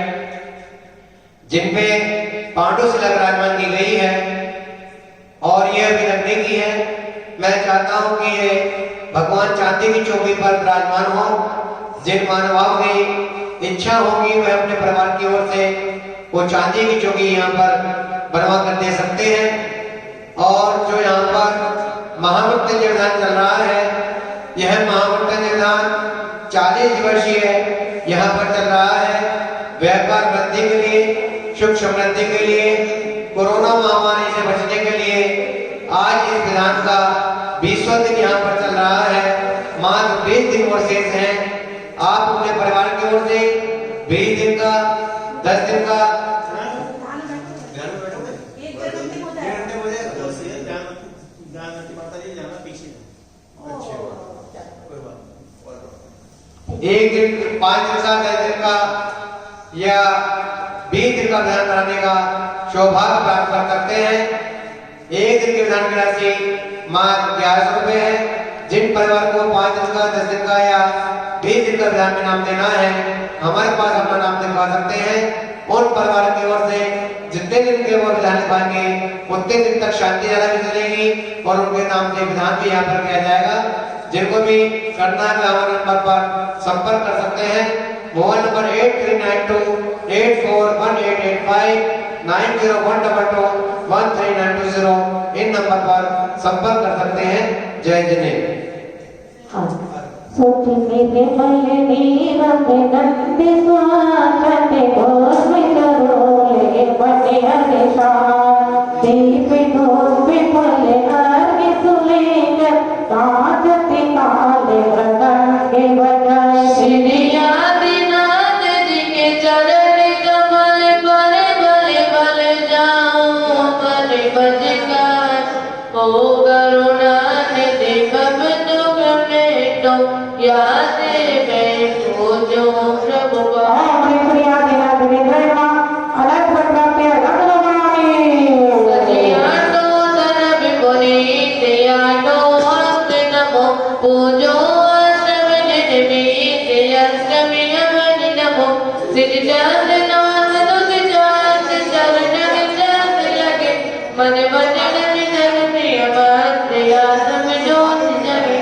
जिनपे पांडु शिला विराजमान की गई है और ये अभी लकड़ी की है। मैं चाहता हूँ कि ये भगवान चांदी की चौकी पर विराजमान हो। जिन मानवाओं की इच्छा होगी वह अपने परिवार की ओर से वो चांदी की चौकी यहाँ पर बनवा कर दे सकते हैं। और जो यहाँ पर महामृत्युंजय विधान चल रहा है यह महामृत्युंजय विधान 40 वर्षीय यहाँ पर चल रहा है। व्यापार वृद्धि के लिए, सुख समृद्धि के लिए, कोरोना महामारी से बचने के लिए आज इस विधान का 20वां दिन यहाँ पर चल रहा है। मात्र 20 दिन और शेष हैं। आप अपने परिवार की ओर से 20 दिन का, 10 दिन का एक दिन, 5 दिन का, 10 दिन का या 20 दिन का विधान कराने का सौभाग्य प्राप्त कर सकते हैं। एक दिन के विधान की राशि मात्र 1100 रुपए है। जिन परिवार को 5 दिन का, 10 दिन का या 20 दिन का विधान में नाम देना है हमारे पास अपना नाम दिखा सकते हैं। उन परिवार की ओर से जितने दिन के वो विधान निभाएंगे उतने दिन तक शांति धारा भी चलेगी और उनके नाम से विधान भी यहाँ पर किया जाएगा। जिनको भी करना है हमारे नंबर पर संपर्क कर सकते हैं। मोबाइल नंबर 8392841885 9012213920 इन नंबर पर संपर्क कर सकते हैं। जय जिनेन्द्र। हाँ सोची मेरे बल्ले नीरव नंदे स्वागत घोष में करोले बने हमेशा दीप धूप फले आगे सुलेकर ताजती ताले बजाए बजाए श्री आदिनाथ जी के चरण कमल पर बले बले जाऊं पर बजकर हो करुणा निधि कब दुख मेटो याद बैठो जो प्रभु हमारे प्रिया देना देवेंद्र माँ अलग प्रकार सजियाटो धन विपरीत याटो अस्त नमो पूजो अष्टमी निमित अष्टमी अवनि नमो सिद्धार्थ नाथ तुझ जात चरण विचार लगे मन वचन विचर प्रिय भक्त आत्म ज्योत जगे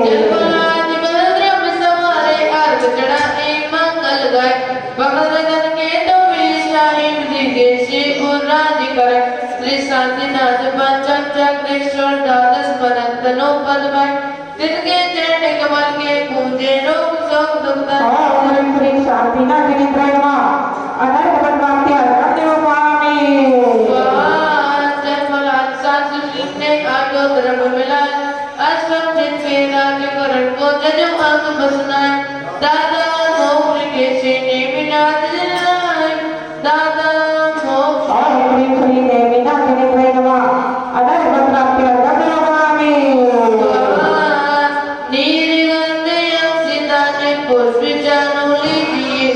जलपराज बलद्रम समारे अर्घ चढ़ाए मंगल गाय भगवदन के तो विशाही दिगे शिव राज कर श्री शांतिनाथ पंचम चक्रेश्वर द्वादश परंतनो पद भाई तिनके चरण कमल के पूजे रोग शोक दुख जलपराज सासु ने आयो धर्म मिला अष्टम जिन के राज करण को जजो नाम बसनाय दादा मोक्ष के सीने विनाश जनाय दादा मोक्ष और श्री श्री देवीनाथ ने प्रेमा अदर बत्राप्य गगनवामी नीरगंधे अक्षिता ने पुष्प चानोली दिए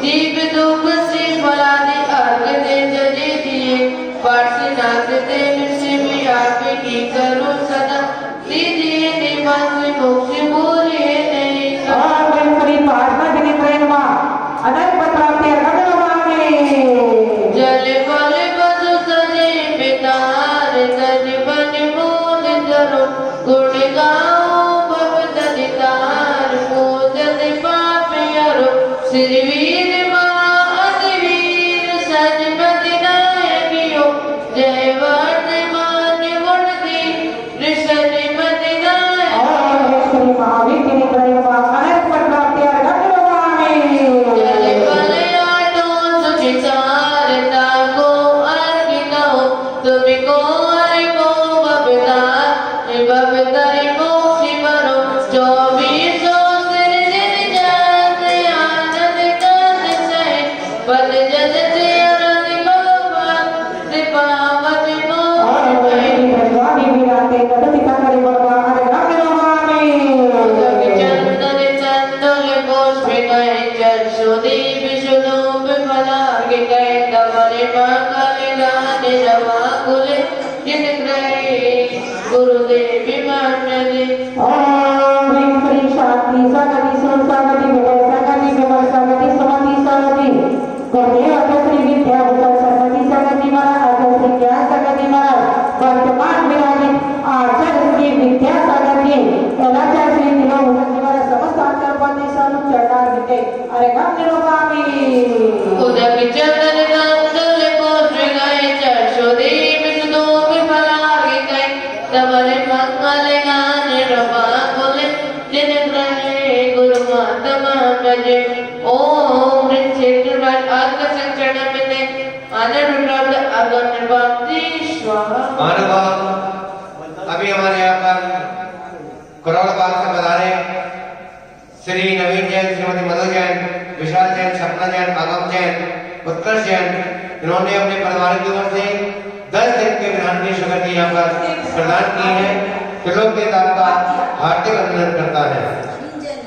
दीप धूप से फलादि अर्घ दे जले दिए पार्श्वनाथ देव से भी आप की करो सदा दीजिए निवास मोक्ष बोले नहीं और श्री पार्वती ने प्रेमा अदर बत्राप्य गगनवामी जल बल बधु सजे पितार तज बन मोद धरो गुण गाओ भव दलितार मोदन पाप यरो श्री वीर महावीर सजपति नायकियो जय वर्धमान गुणदी ऋषि मति नायक और श्री महावीर ने प्रेमा अदर बत्राप्य गगनवामी जल बल आटो सुचितार ताको अर्पित हो तुमको अर्पो बबतारी मोक्षी मरो 24 सिर जात आनंद कांत सहे पद जद से अरद गोपाल कृपावत और मोक्ष श्री भगवानी विराते कदति ककरि बलवान गगनवामी चंदन चंदन पुष्प गए चक्षुदीप सुलोभ फलाग गए तमरे मंगल गान रवा कुल जिन ग्रहे गुरुदेव मान्य ओम ह्रीं श्री शांति सगति सुर सगति विजय सगति विमल सगति सुमति सगति गुरुदेव श्री विद्या भूषण सगति सगति महाराज श्री ज्ञान सगति महाराज वर्तमान विराजित आचार्य श्री विद्या सगति एलाचार्य श्री तिलोभूषण महाराज समस्त आचार्यपति सानु चरणार विद्य अरे गम निरोगामी उदक चंदन चंदन पुष्प गए चक्षुदीप सुलोभ फलाग गए तमरे मंगल गान रवा कुल जिन ग्रहे गुरु मातमा भजे ओम ऋक्षित्रवत अर्घ संचरण मिते अनरुद्ध अगन भक्ति स्वाहा मानव अभी हमारे यहाँ पर करोड़ बाग से बधारे श्री नवीन जैन, श्रीमती मधु जैन, विशाल जैन, सपना जैन, आगम जैन, उत्कर्ष जैन, इन्होंने अपने परिवार की ओर से 10 दिन के विधान की शपथ यहाँ पर प्रदान की है। त्रिलोक के दाता का हार्दिक अभिनंदन करता है। नवीन जैन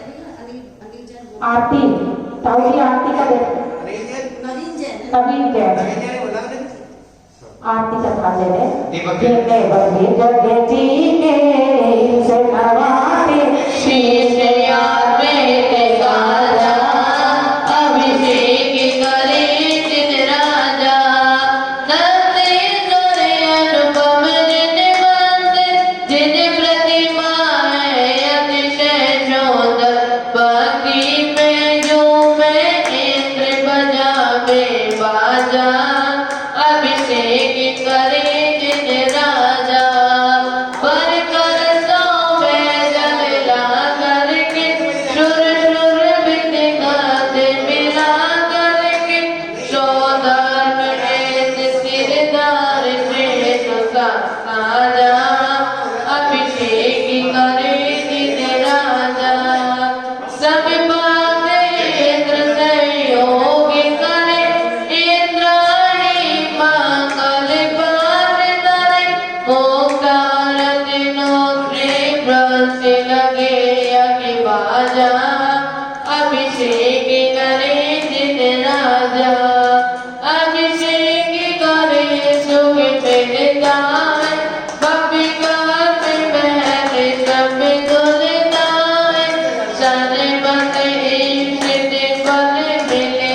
अनिल जैन बोल आरती ताऊ जी आरती का दे नवीन जैन नवीन जय नवीन जैन बोला आपने? आरती का था दे दीपक जिने बंदी जग जी के से नवाते शीश याद में ते गाजा अभिषेक करे जिन राजा नंदे करे अनुपम जिन मंद जिन प्रतिमा है अतिशय सुंदर बाकी में जो मैं इंद्र बजावे बाजा अभिषेक करे जिन राजा पर कर सो में जला करके शुर शुर बिन गाते मिला करके सौदार में सिरदार से तुका आजा अभिषेक करे जिन राजा सब बातें इंद्र सहयोग करे इंद्राणी मंगल पार करे ओंकार दिनों से ब्रह्म लगे अग्नि बाजा अभिषेक करे जिन राजा अभिषेक करे सुख दान भव्य गात महल सब दुलदान सन बन ईश्वर बल मिले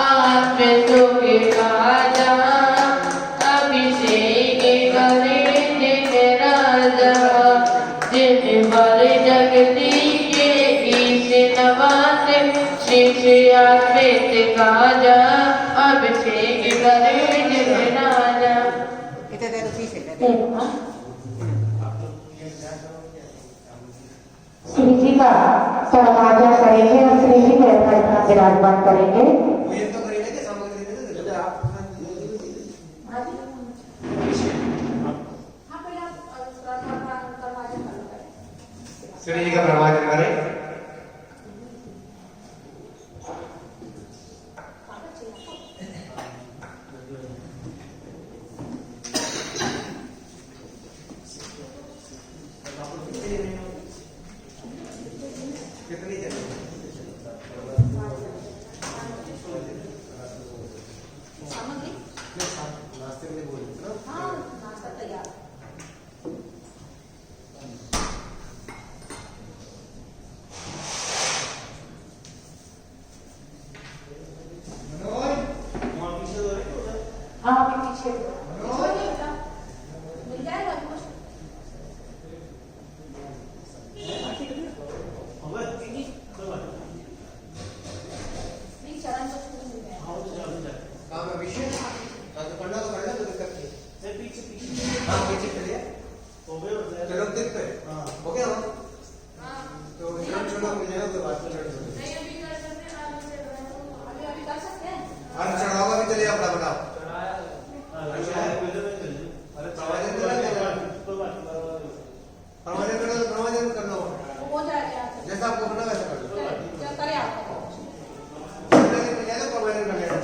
आप सुख काजा अभिषेक करे जिन राजा जिन बल जगती के ईश नवाते शिष्या श्वेत काजा अभिषेक करे जिन राजा इतने देर ठीक है श्री जी का सरमाजा करेंगे और श्री जी के रत्न विराजमान करेंगे। ये तो करेंगे कि सामग्री दे दो आप हाँ पहले आप करवाजा कर लो श्री जी का प्रमाण करें। कितनी जगह सामग्री नाश्ते में बोल ना हाँ नाश्ता तैयार वहाँ पीछे तो नहीं होता हाँ अभी पीछे मिल जाएगा कुछ होगा कोई बात नहीं चरण तो शुरू मिल जाएगा हाँ तो चलो चल काम है विषय हाँ तो पढ़ना तो पढ़ना तो दिक्कत नहीं से पीछे पीछे हाँ पीछे चलिए हो गए बताया चलो दिख पे हाँ हो गया ना हाँ तो चलो चलो मुझे तो बात में लड़ दो नहीं अभी कर सकते हैं आगे से अभी अभी कर सकते हैं और चढ़ावा भी चलिए अपना बना अच्छा है पहले मैं चल अरे प्रवचन कोई बात प्रवचन करना तो प्रवचन करना हो वो हो जाएगा यहाँ से। जैसा आपको करना वैसा कर लो क्या करें आप प्रवचन कर लेना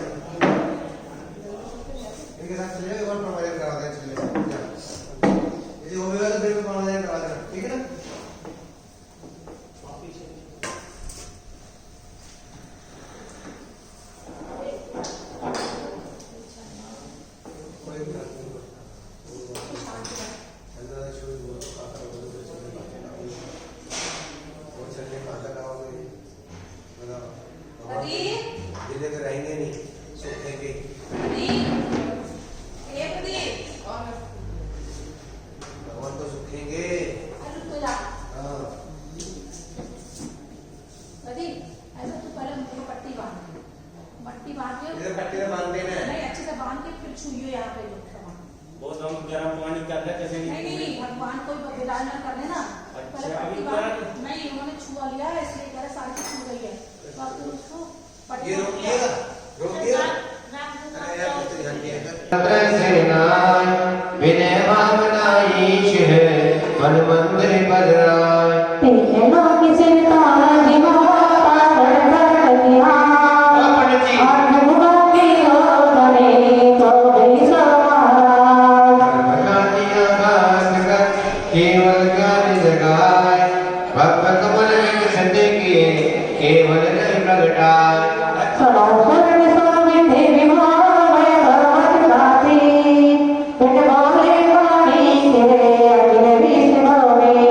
इनके साथ चलिए एक बार प्रवचन करा दें चलिए यदि हो गया तो फिर भी प्रवचन करा देना ठीक है ना कोई भी बात नहीं अल्लाह का शुक्र वो आकर बोलो तो चलने पाते वो चलने पाता का हो गई मतलब अभी दिल्ली में रहेंगे नहीं सूखेंगे भगवान तो सूखेंगे हाँ ऐसा तो पहले मुझे पट्टी बांध के इधर पट्टी में बांध देना है नहीं अच्छे से बांध के फिर छुइयो यहाँ पे सामान बहुत हम गर्म पानी कर रहे कैसे नहीं भगवान को विदाई न करने ना पहले अच्छा, पट्टी अभी बांध कर- नहीं उन्होंने छुआ लिया है इसलिए कह रहे सारी चीज छू गई है तो अब तो उसको पट्टी ये बांध दिया। रोकिएगा रोकिएगा अरे यार तो ध्यान दिएगा विनय भावना ईश है मन मंदिर बदराय तेनो किसे ताज मोहब्बत केवल ज्ञान जगाए भक्त कमल में सत्य किए केवल नहीं प्रगटाए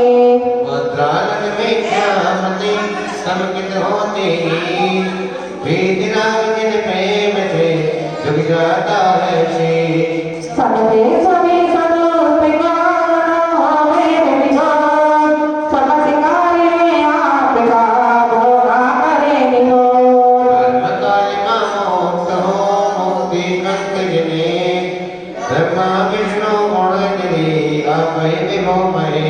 मुद्रालन में श्यामती समकित होते वेदना जिन प्रेम से झुक जाता है शीश कर्मकालिका मोक्ष हो मुक्ति कंठ जिने ब्रह्मा विष्णु गुणनिधि आप ही विभो महे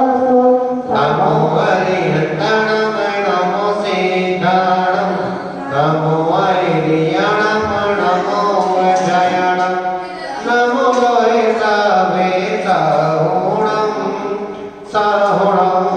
नमो हरिहंतणम नमो सिद्धाणम नमो हरियाणम नमो वैशयणम नमो वेदावेदाहुणम साहुणम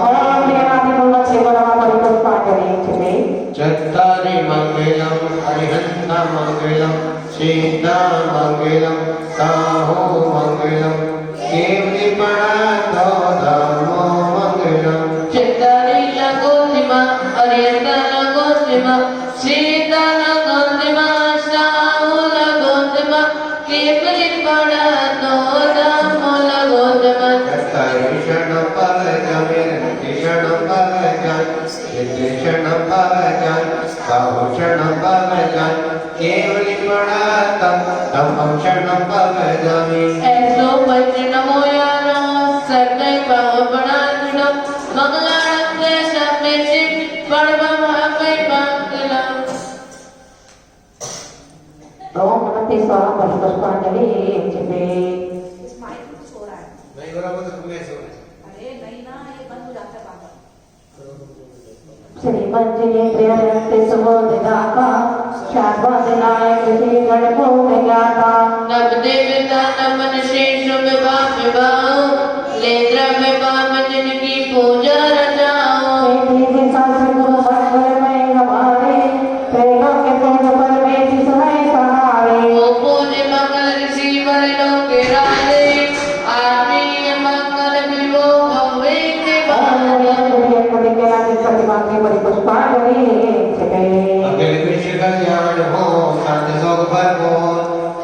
चत्तारि मंगलम हरिहंत मंगलम सिद्धा मंगलम साहु मंगलम केवली पणातो धर्मो मंगलम चित्तारी लगोतिमा अरियता लगोतिमा सीता लगोतिमा साहु लगोतिमा केवली पड़ा तो धर्म लगोतिमा क्षण पगजमिर क्षण पगजन क्षण पगजन बहुक्षण पगजन केवली पणातो धम्म क्षण पगजमि ऐसो पत्र नमो यारो सर्वै पाव बनानिनो मंगलाणं ते समेति परमं हमें मंगलम ओम नमः ते स्वाहा पुष्पांजलि जपे। इस माइक में कुछ हो रहा है। नहीं हो रहा वो तो तुम्हें ऐसे हो रहा है। अरे नहीं ना, ये बंद हो जाता है बार-बार। श्री मंजिले प्रियंते सुबोधिनाका शाश्वतनाय कृषि गणको ज्ञाता। नव देवता नमन शेष विवाह विवाह ले द्रव्य पाम जिनकी पूजा रचाओ। हे शास्त्र गुरु मंगल में हमारे प्रेम के पूज पर में जिसमें सहारे। ओ पूज्य मंगल ऋषि वर लोक के राजे आत्मीय मंगल विभो भवे के बारे। प्रतिमा के बड़ी पुष्पांजलि जपे। अखिल विश्व कल्याण हो शांति सुख भरपूर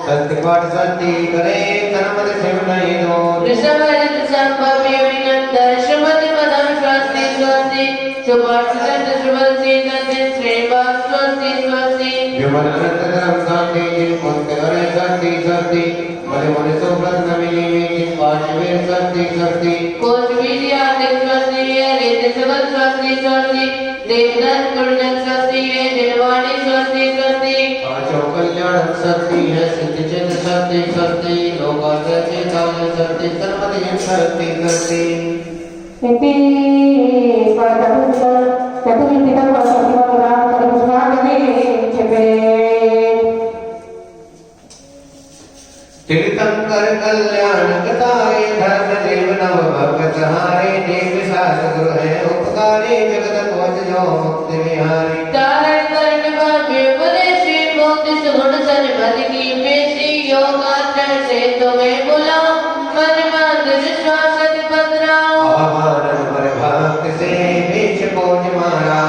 सत्य पाठ सत्य करे कर्म शिव नहीं दो। ऋषभरित संभव योनिनंदन श्रीमति पदम स्वस्ति स्वस्ति सुभाषित शुभसी नंदन श्रीवास स्वस्ति स्वस्ति। विमल अनंत धर्म शांति जिन पुण्य करे सत्य सत्य मने मने सुब्रत नमिनी में पार्श्वे सत्य सत्य। कोश वीर्यादिक स्वस्ति हरित सुगत स्वस्ति स्वस्ति देवदत्त गुणजन स्वस्ति जिनवाणी स्वस्ति स्वस्ति। पांचों कल्याण सत्य है सिद्ध चिन्ह सत्य सत्य लोकाचार चेतावनी सत्य सर्वदिन सत्य सत्य। इति परतपुत्र चतुर्विधिकल्प प्रतिमधुरां बड़ी पुष्पांजलि जपे। तीर्थंकर कल्याण कतारे धर्म देव नव भगत हारे देव सास गुरु है उपकारी जगत पहुँच जो मुक्ति विहारी। तारण करण भाग्य उपदेशी मोक्ति सुगुण सन्मति की पेशी योगाचर से तुम्हें बुलाओ मन मंद विश्वास पत्राओ। आवाहन पर भक्त से बीच पहुँच मारा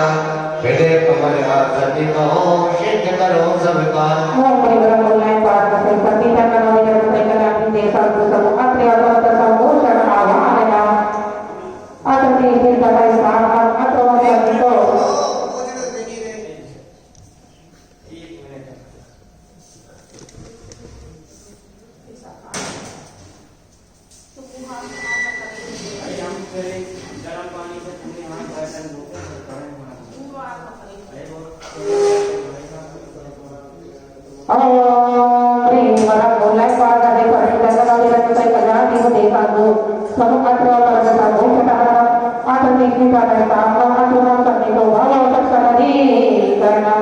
हृदय कमल आसति कहो सिद्ध करो सब काम। ओम परिवरम बोलाय पार से सती तक ते संत सब अत्रि अवत समोषण आवाहना अतति सिद्धय साधन अतो संतो। तो कुहार कुहार का करेंगे। अरे हम फिर गर्म पानी से पूरे हाथ बर्तन धोकर खड़े होना। कुहार का करेंगे। अरे वो ओम परिवरम बोलाय पार से सती कल्याण देव देवा दो सब अत्रि अवत समोषण अतति सिद्धय साधन अतो संतो भाव सत्समधि करना।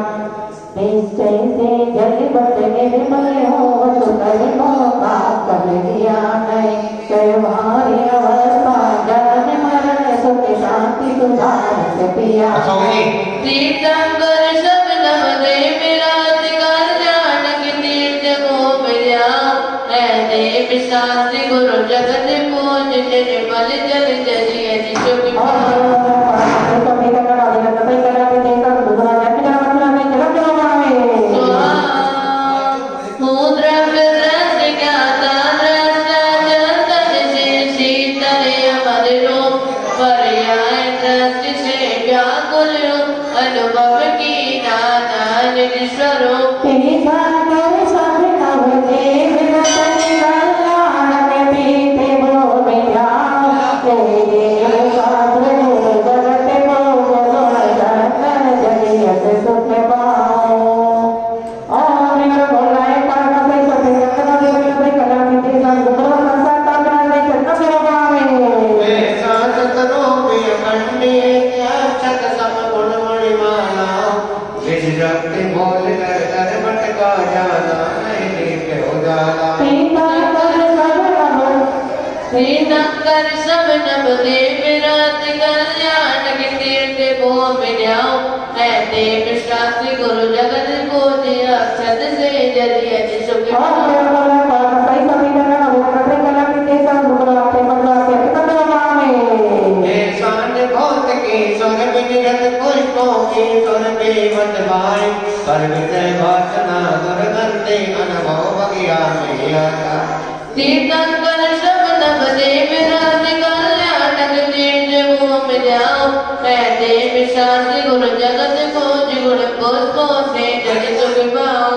निश्चय से जल बदले विमल हो सुंदर मोका कर दिया नहीं व्यवहारी अवस्था जन मरण सुख शांति सुधार पिया। तीर्थंकर सब नव दे विराज कल्याण की तीर्थ को मिल्या है देव शास्त्री गुरु जगत पूज जिन बल जग जलिय जिसुख अनुभव की नाना स्वरूप। श्रीनगर सब नभ देव रात कल्याण के तीर्थ को मिल्याओ है देव शास्त्री गुरु जगत को दिया अक्षत से जलिय जिसुख तीर्थंकर सब नभ देव रात कल्याण के तीर्थ को मिल्याओ है देव शास्त्री गुरु जगत को गुण पुष्पों से जग सुख पाओ।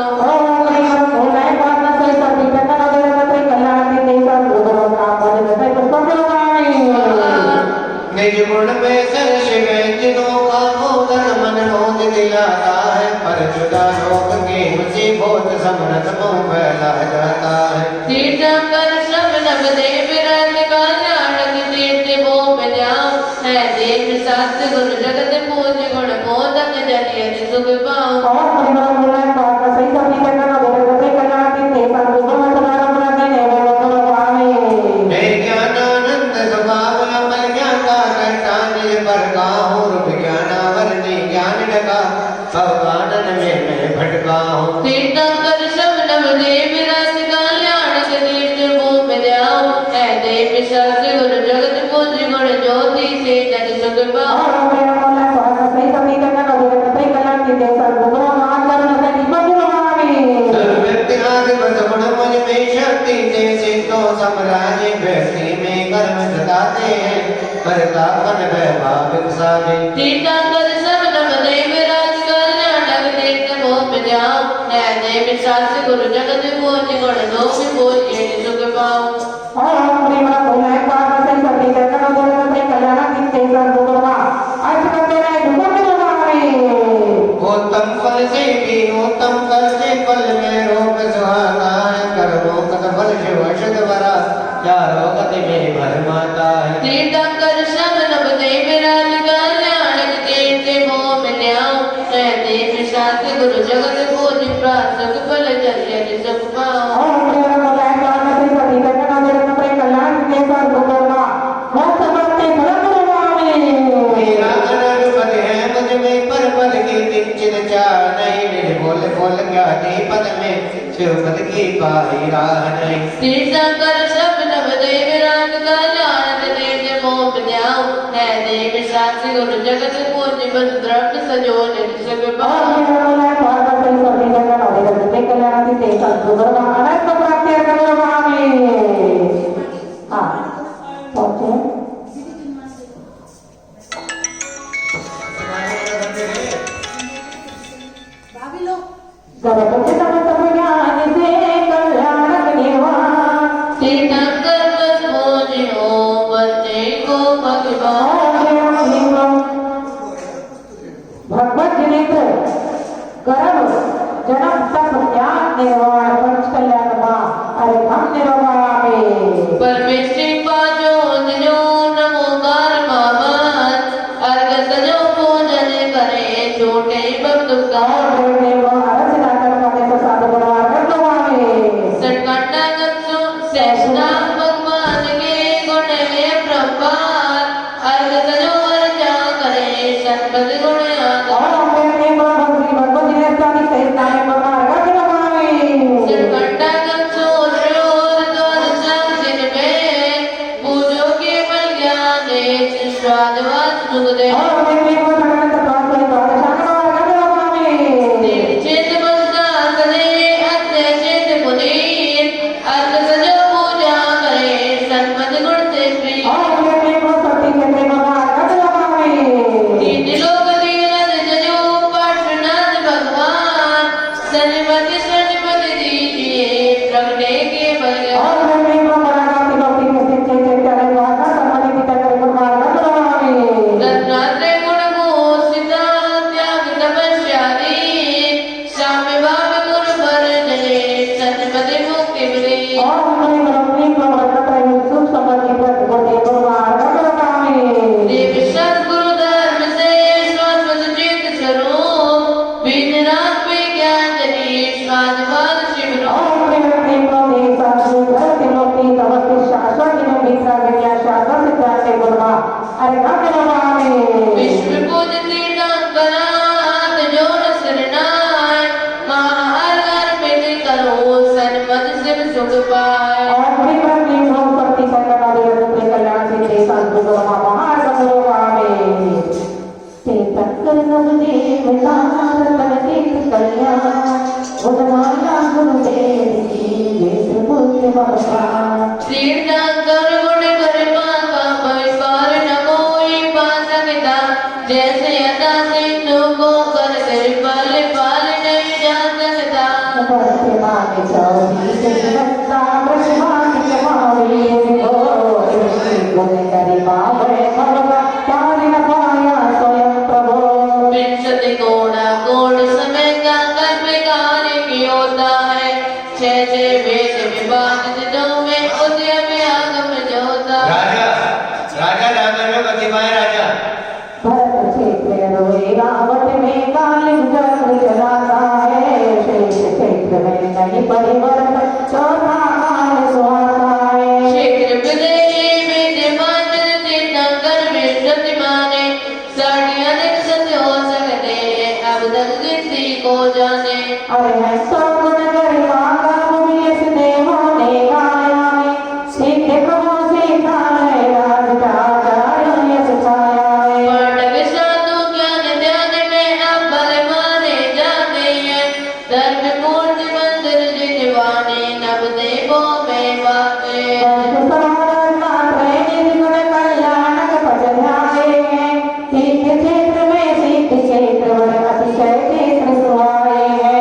निज गुण में सरस में जिनों का मोदन मन मोद दिलाता है पर जुदा लोग के मुझे बहुत समरथ मोह पाओ और मेरा मोला स्वागत सही सभी करना और मेरे कतई कल्याण की देशा गुरु मान करुण से निमग्नवामि सर्वव्यक्तिनाथ बसगुण मुझ में शक्ति से सिद्धो साम्राज्य व्यक्ति में कर्म जताते हैं परतापन वैभव विकसावे तीर्थंकर सब नव देव राज कल्याण लग तीर्थ मोह में जाओ है देव शास्त्र गुरु जगत बोझ गुण लोक बोझ ये सुख पाओ ओम प्रेम बोले स्वागत सही सभी करना और मेरे कतई कल्याण की देशा गुरु मान आज करते रहे निमग्नवामि उत्तम फल से भी उत्तम फल से फल में रोग सुहाना है कर्मों कत फल शिव औषध वरा चारों गति में भर माता है तीर्थंकर सब नव देव राज कल्याण लग तीर्थ मोह में जाओ है देव शास्त्र गुरु जगत बोझ प्रासक फल जल ये सुख पाओ ओम प्रेम बोले स्वागत सही सभी करना और मेरे कतई कल्याण की देशा गुरु मान मोक्ष भक्ति निमग्नवामि मेरा अनर्थ पद है मुझ में पर पद की किंचित चाह नहीं मेरे बोल बोल क्या नहीं पद में शिव पद की पाई राह नहीं तीर्थंकर सब नव देव राज कल्याण लग तीर्थ मोह में जाओ है देव शास्त्र गुरु जगत बोझ बस द्रव्य सजो ये सुख पाओ और मेरा मोला स्वागत सही सभी करना और मेरे कतई कल्याण की देशा गुरु मान अनंत प्राप्ति करवामि हां पहुंचे भाभी लोग गणपति नमः ज्ञान से कल्याण निवान तीर्थंकर बस बोझो बच्चे को भगवान भगवत जिनेन्द्र गर्भ जन्म तक ज्ञान निर्वाण पंच कल्याण मां अरे हम निर्वाणे परमेश्वरी पाजो दिनो नमोकार मामन अर्घ सजो पूजन करे छोटे भक्त का और देव अरस जाकर पाने तो साधु बनवा करवावे सटकंडा गत्सु शेषनाग भगवान के गुण में प्रभार अर्घ सजो अर्चा करे संपद गुण आदर और देव भगवती भगवत जिनेन्द्र की सहित नाम बनवा करवावे सटकंडा गत्सु रोर द्वार संग में पूजो के बल ज्ञान स्वादवाद सुख दे और देव भगवत प्रार्थना द्वादश करवावे चेत बसना करे अत्य चेत पुनीत अर्घ सजो पूजा करे संपद गुण से प्रिय और देव शक्ति के प्रेम करवावे तीन लोक दीन जजो पार्श्वनाथ भगवान सन्मति सन्मति दीजिए प्रगटे के बल और देव परागति भक्ति के सिद्ध चैतन्य द्वारा समाधि की तरह करवावे रत्नात्रय गुण घोषिता त्याग तपस्यादि साम्य भाव गुण पर जले सन्मति मुक्ति मिले और हमारे ब्रह्मी प्रवर्तक यूसुफ समाधि पर गोटे भगवान करवावे देव सद्गुरु धर्म से शाश्वत चित्त स्वरूप बिन रात विज्ञान जनी स्वादवाद शिव और प्रवृत्ति प्रोधि साधु धरती लोकी तवति शाश्वत में मित्र विज्ञा शाश्वत सिद्धांत गुरुमा अरे हम करवावे विश्व पूज तीर्थंकरात जोड़ शरणाय महार अर्पित करो सन्मत शिव सुख पाए और प्रवृत्ति प्रोध शक्ति संगम आदि कल्याण से देशा गुरुमा महार करवावे तीर्थंकर नवदेव तार तन तीर्थ कल्याण गुरुमाया गुरुदेव की वेद बुद्ध भगवान तीर्थंकर गुण गरिमा का परिवार न कोई पा सकता जैसे यथा सिंधु को कर पाल पाल नहीं जा सकता भक्ति माने चौरी जगन्नाथ ब्रह्मांड के मावे ओ गुण गरिमा बड़े भगवान पार न पाया स्वयं प्रभु विंशति कोण समय का कर्म कार्य की होता है छह वेद विभाग जिनों में उद्यम आगम जो होता राजा राजा राजा में गतिमाय राजा भरत क्षेत्र रोए रावट में काल जग जलाता है शेष क्षेत्र में नहीं परिवर्तन चौथा काल सुहाता है क्षेत्र विदेही विद्यमान तीर्थंकर विंशति माने साढ़े अधिक सत्य हो सकते हैं अब तक किसी को जाने अरे है सब गुण गरिमा का भूमि इस देवों ने गाया है सिद्ध को सीखा है राज राजा यश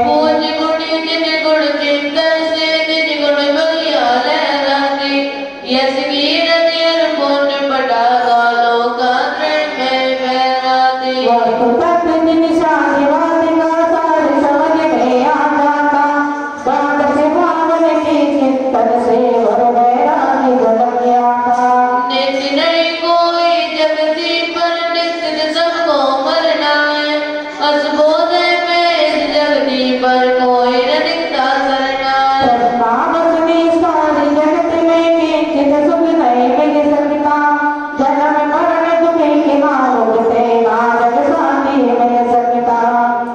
पूज गुणी जिन गुण चिंतन से निज गुण बलिया लहराती यस की नदी हर पुण्य बटा गालो का में बहराती नित नहीं कोई जगती पर नित सबको मरना है असबोध में इस जगती पर कोई न दिखता सरना है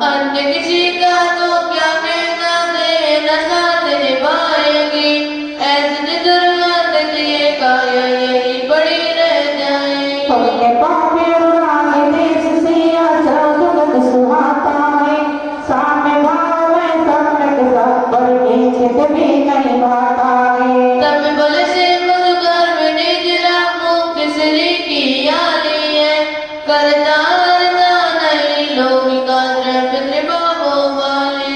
अन्य किसी का तो क्या कहना दे न साथ निभाएगी ऐसे दुर्गत लिए काया यही पड़ी रह जाएगी तब बल से मधुकर में निज रामों किसरी की याली है करता हरता नहीं लोग का पितृ बाबो वाले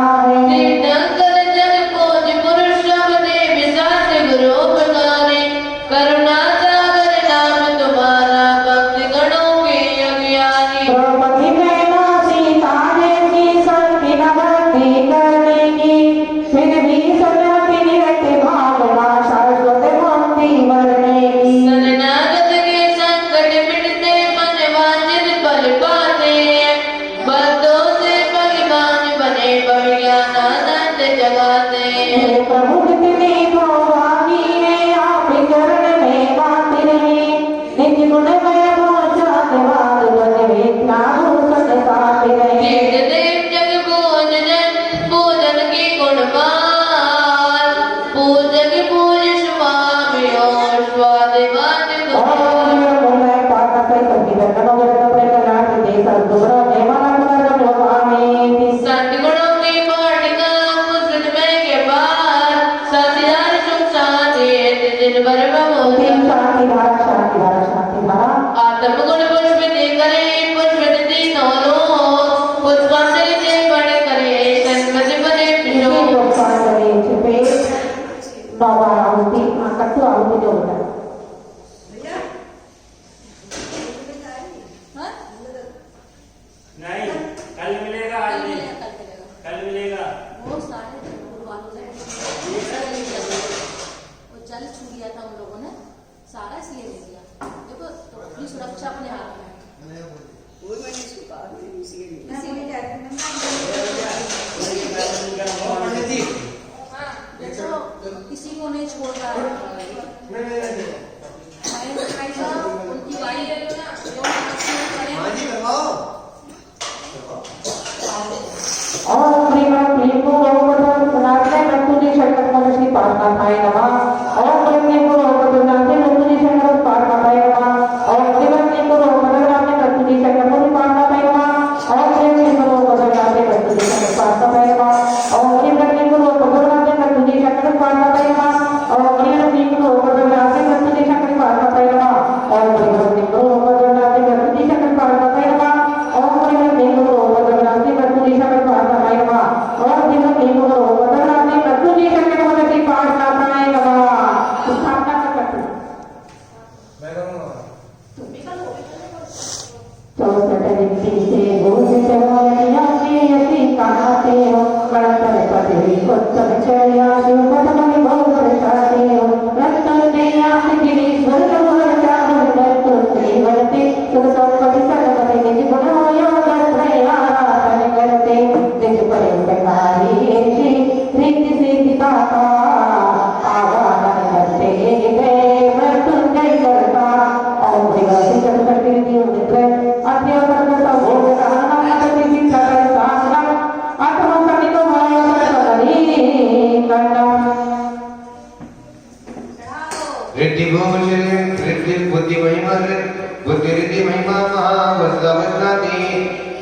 तीर्थंकर जन खोज पुरुष सब देव साथ गुरु पधारे करुणा सागर नाम तुम्हारा भक्ति गणों के अज्ञानी शरणागत के संकट मिटते मन वांछित फल पाते हैं भक्तों से भगवान बने बढ़िया आनंद जगाते हैं तीर्थ देव जग पूजन पूजन की गुणवान पूजक पूज स्वामी और स्वादिवान सतगुणों की पाटिका मुसुद में के पार सतिदार सुख शांति दिन भर आत्म गुण पुष्पित करे पुष्पित तीनों लोग पुष्पांजलि से बड़े करे सन्मति बने पिछो हाँ? नहीं कल मिलेगा आज नहीं कल मिलेगा वो सारे गुरु वालों ने वो जल छू लिया था उन लोगों ने सारा इसलिए ले लिया देखो तो अपनी सुरक्षा अपने हाथ में है। इसीलिए पंडित जी हाँ, देखो किसी को नहीं छोड़ रहा है भाई साहब, उनकी गाड़ी ले लो ना जो अच्छी करें। हाँ जी करवाओ रिद्धि बुद्धि महिमा बुद्धि रिद्धि महिमा अवस्नाति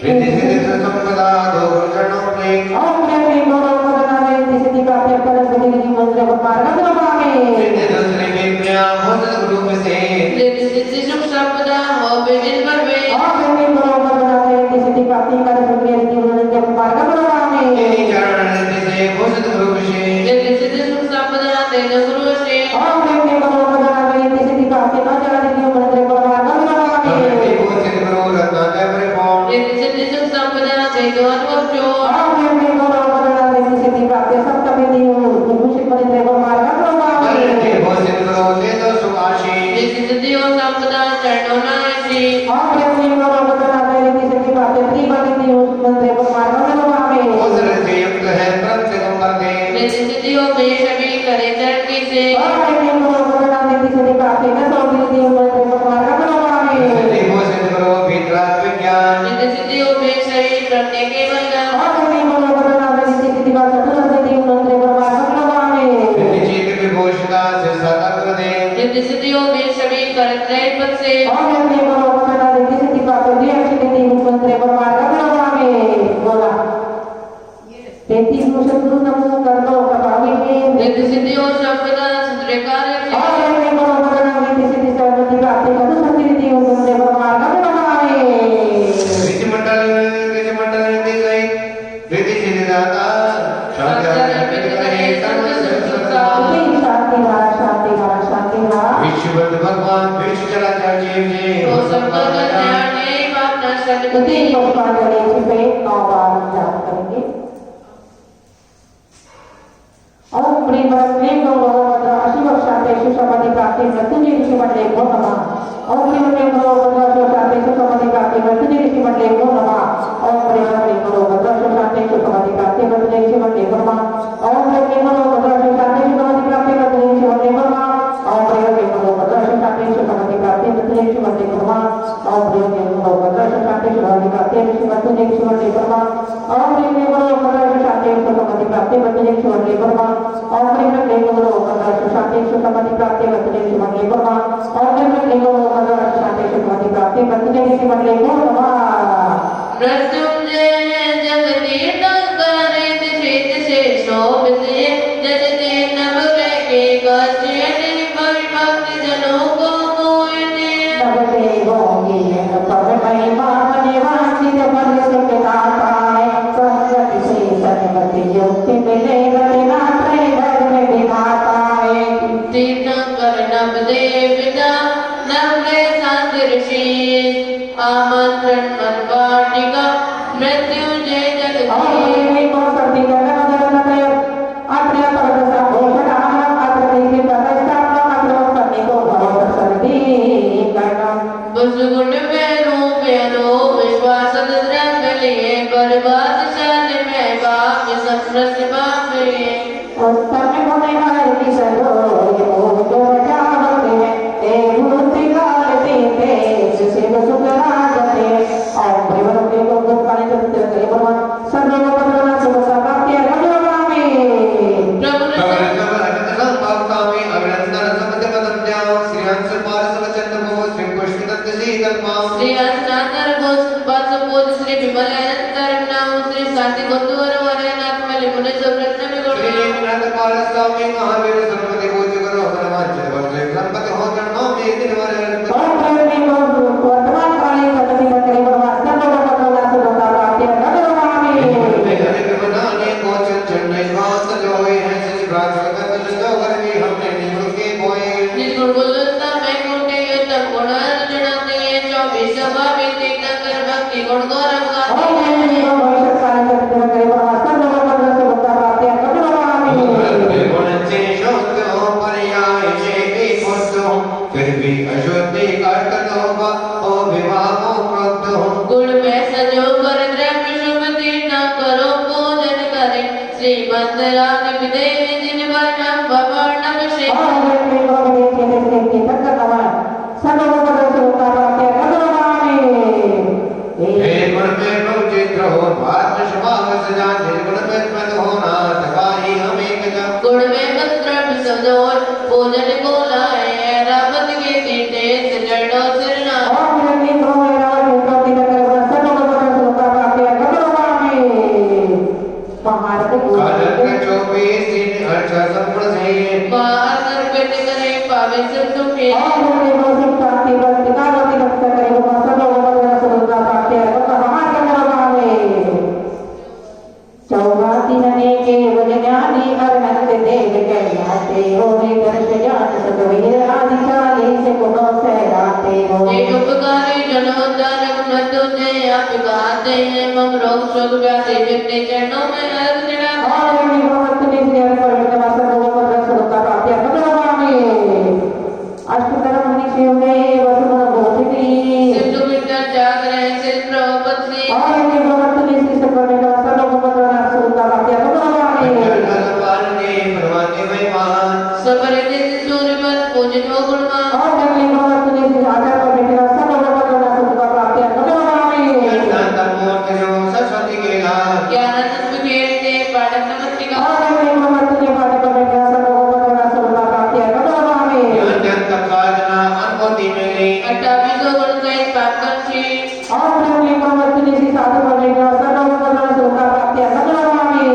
रिद्धि सिद्धि संपदा दो गुणों में ओम प्रेम गुरु मदनावे तिसति प्राप्ति कर बुद्धि मंत्र मार्ग प्रभावे रिद्धि दूसरे में प्रिया भोजन रूप से रिद्धि सिद्धि सुख संपदा हो बेदिन पर वे ओम प्रेम गुरु मदनावे तिसति प्राप्ति कर बुद्धि मंत्र मार्ग प्रभावे तेरी चरण रिद्धि से भोजन रूप से रिद्धि सिद्धि सुख संपदा तेज गुरु से ओम प्रेम गुरु मदनावे तिसति प्राप्ति कर बुद्धि मंत्र मार्ग प्रभावे रिद्धि भोजन गुरु रत्ना देवरे पौन रिद्धि सिद्धि सुख संपदा तेज अनुभव जो ओम प्रेम गुरु मदनावे तिसति प्राप्ति सप्तमी विभूषित मंत्र मार्ग प्रभावे रिद्धि भोजन गुरु तेज सुभाषी रिद्धि सिद्धि और संपदा चरणों नायसी ओम प्रेम गुरु मदनावे तिसति प्राप्ति त्रिवंदी मंत्र मार्ग प्रभावे भोजन से युक्त है प्रत्येक करते रिद्धि सिद्धि और में सभी करे चरण की से ओम प्रेम गुरु मदनावे तिसति प्राप्ति न सौदी मंत्र मार्ग प्रभावे रिद्धि भोजन गुरु भीतरा विज्ञान रिद्धि सिद्धि और में सभी प्रत्येक केवल ओम प्रेम गुरु मदनावे तिसति प्राप्ति चतुर्दशी मंत्र मार्ग प्रभावे रिद्धि चित विभूषिता से सदा कर दे रिद्धि सिद्धि और में सभी करते पद से ओम प्रेम गुरु मदनावे तिसति प्राप्ति द्विअक्षरी मंत्र मार्ग प्रभावे बोला 33 शत्रु नमो कर्णो प्रभावी में रिद्धि सिद्धि और संपदा सुंदर कार्य ओम प्रेम गुरु मदनावे तिसति सर्वति प्राप्ति चतुर्दशी मंत्र मार्ग प्रभावे रिद्धि मंडल रिद्धि गई रिद्धि सिद्धाता शांति करे सर्व सुखता शांति विश्वबंध भगवान विश्व चराचर जीव जी तो सबका कल्याण है पापना उसी सदगति पुष्पांजलि पे 9 बार जाप करेंगे। ओम प्रेम प्रेम भगवद्र अशिव शांति सुसमाधि प्राप्ति मृत्युंजय ऋषि मंडले को नमः। ओम प्रेम भगवद्र अशिव शांति सुसमाधि प्राप्ति मृत्युंजय ऋषि मंडले को नमः। ओम प्रेम भगवद्र अशिव शांति सुसमाधि प्राप्ति मृत्युंजय ऋषि मंडले को नमः। ओम प्रेम भगवद्र अशिव शांति सुसमाधि प्राप्ति मृत्युंजय ऋषि मंडले को नमः। ओम प्रेम भगवद्र अशिव शांति सुसमाधि प्राप्ति मृत्युंजय ऋषि मंडले को नमः। ओम प्रेम भगवद्र अशिव शांति सुसमाधि प्राप्ति मृत्युंजय ऋषि मंडले को नमः। ओम प्रेम भगवद्र अशिव शांति सुसमाधि प्राप्ति मृत्युंजय ऋषि मंडले को नमः। ओम प्रेम भगवद्र अशिव शांति सुसमाधि प्राप्ति मृत्युंजय ऋषि मंडले को नमः। ओम प्रेम भगवद्र अशिव शांति सुसमाधि प्राप्ति मृत्युंजय ऋषि मंडले को नमः। मृत्युंजय जगती करे श्वेत से शोभित जजते नवग्रह के गच्छति भक्ति जनों को मोहते नवते गोंगे पद महिमा निवासित पद सुख दाताय संगति से सन्मति युक्ति मिले गतिना त्रय धर्म विधाताय तीर्थंकर नवदे विदा नवग्रह शांति ऋषि आमंत्रण मनवाटिका मृत्युंजय जगती ओम को सर्ति जगन कय अत्र परदसा घोषणा अत्र देहि प्रतिष्ठा अत्र पन्ने को भव सर्ति करना बुजुर्ग में रूप अनो विश्वास द्रव्य लिए बर्बाद शान में बाप संप्रस बाप लिए उत्तम होने हर की सरो ये मोह जो जावते हैं ए भूति कालते थे जिसे सुख राजते और प्रेम के को काले जगत के भगवान सर्व पदना सुख प्राप्ति रजवामी प्रभु ने श्री अस्नातर गोस्वास बोध श्री विमलानंतर नाम श्री शांति गोतवर वरनाथ मलि मुनि सुब्रत में गुण ओम प्रेम को वर्तमान काले जगत के भगवान सर्व पदना सुख प्राप्ति रजवामी निर्गुण गुणवत्ता में गुण के युक्त गुण जड़ते हैं 24 सभा व्यक्ति कर भक्ति गुण गौरव ओम गाते प्रेम को भविष्य काले जगत के भगवान सर्व पदना सुख प्राप्ति रजवामी गुण में सजो कर द्रव्य शुभ तीर्ण करो पूजन करे श्रीमंत राम विदेवी जिन वर्णम भवर्णम से ओम प्रेम को भविष्य के तत्कर्मा सर्व पदना सुख प्राप्ति रजवामी हे गुण में चित्र हो उद्धारक मृत्युंजय आप गाते हैं मम रोग शोक व्याधि जितने चरणों में अर्घ चढ़ाते हैं। और ये भगवत ने श्री हरि पवित्र वासर लोगों को रस का प्राप्ति करोमि अष्टकरम निशिवे वसुमन भूतिनी सिद्धू विद्या जागरण सिद्ध प्रभुपति और ये भगवत ने श्री हरि पवित्र वासर लोगों को रस का प्राप्ति करोमि सबरे दिन सूर्य पर पूजित हो गुणवान और ये भगवत ने श्री आचार्य पवित्र वासर लोगों को रस का प्राप्ति करोमि ज्ञानानंद विवेकते पाठक नमस्तिका और ये भगवत ने पाठ पवित्र वासर लोगों को रस का प्राप्ति करोमि अट्ठावीसों गुण सहित पापकर्षी और ये भगवत ने श्री साधु पवित्र वासर लोगों को रस का प्राप्ति करोमि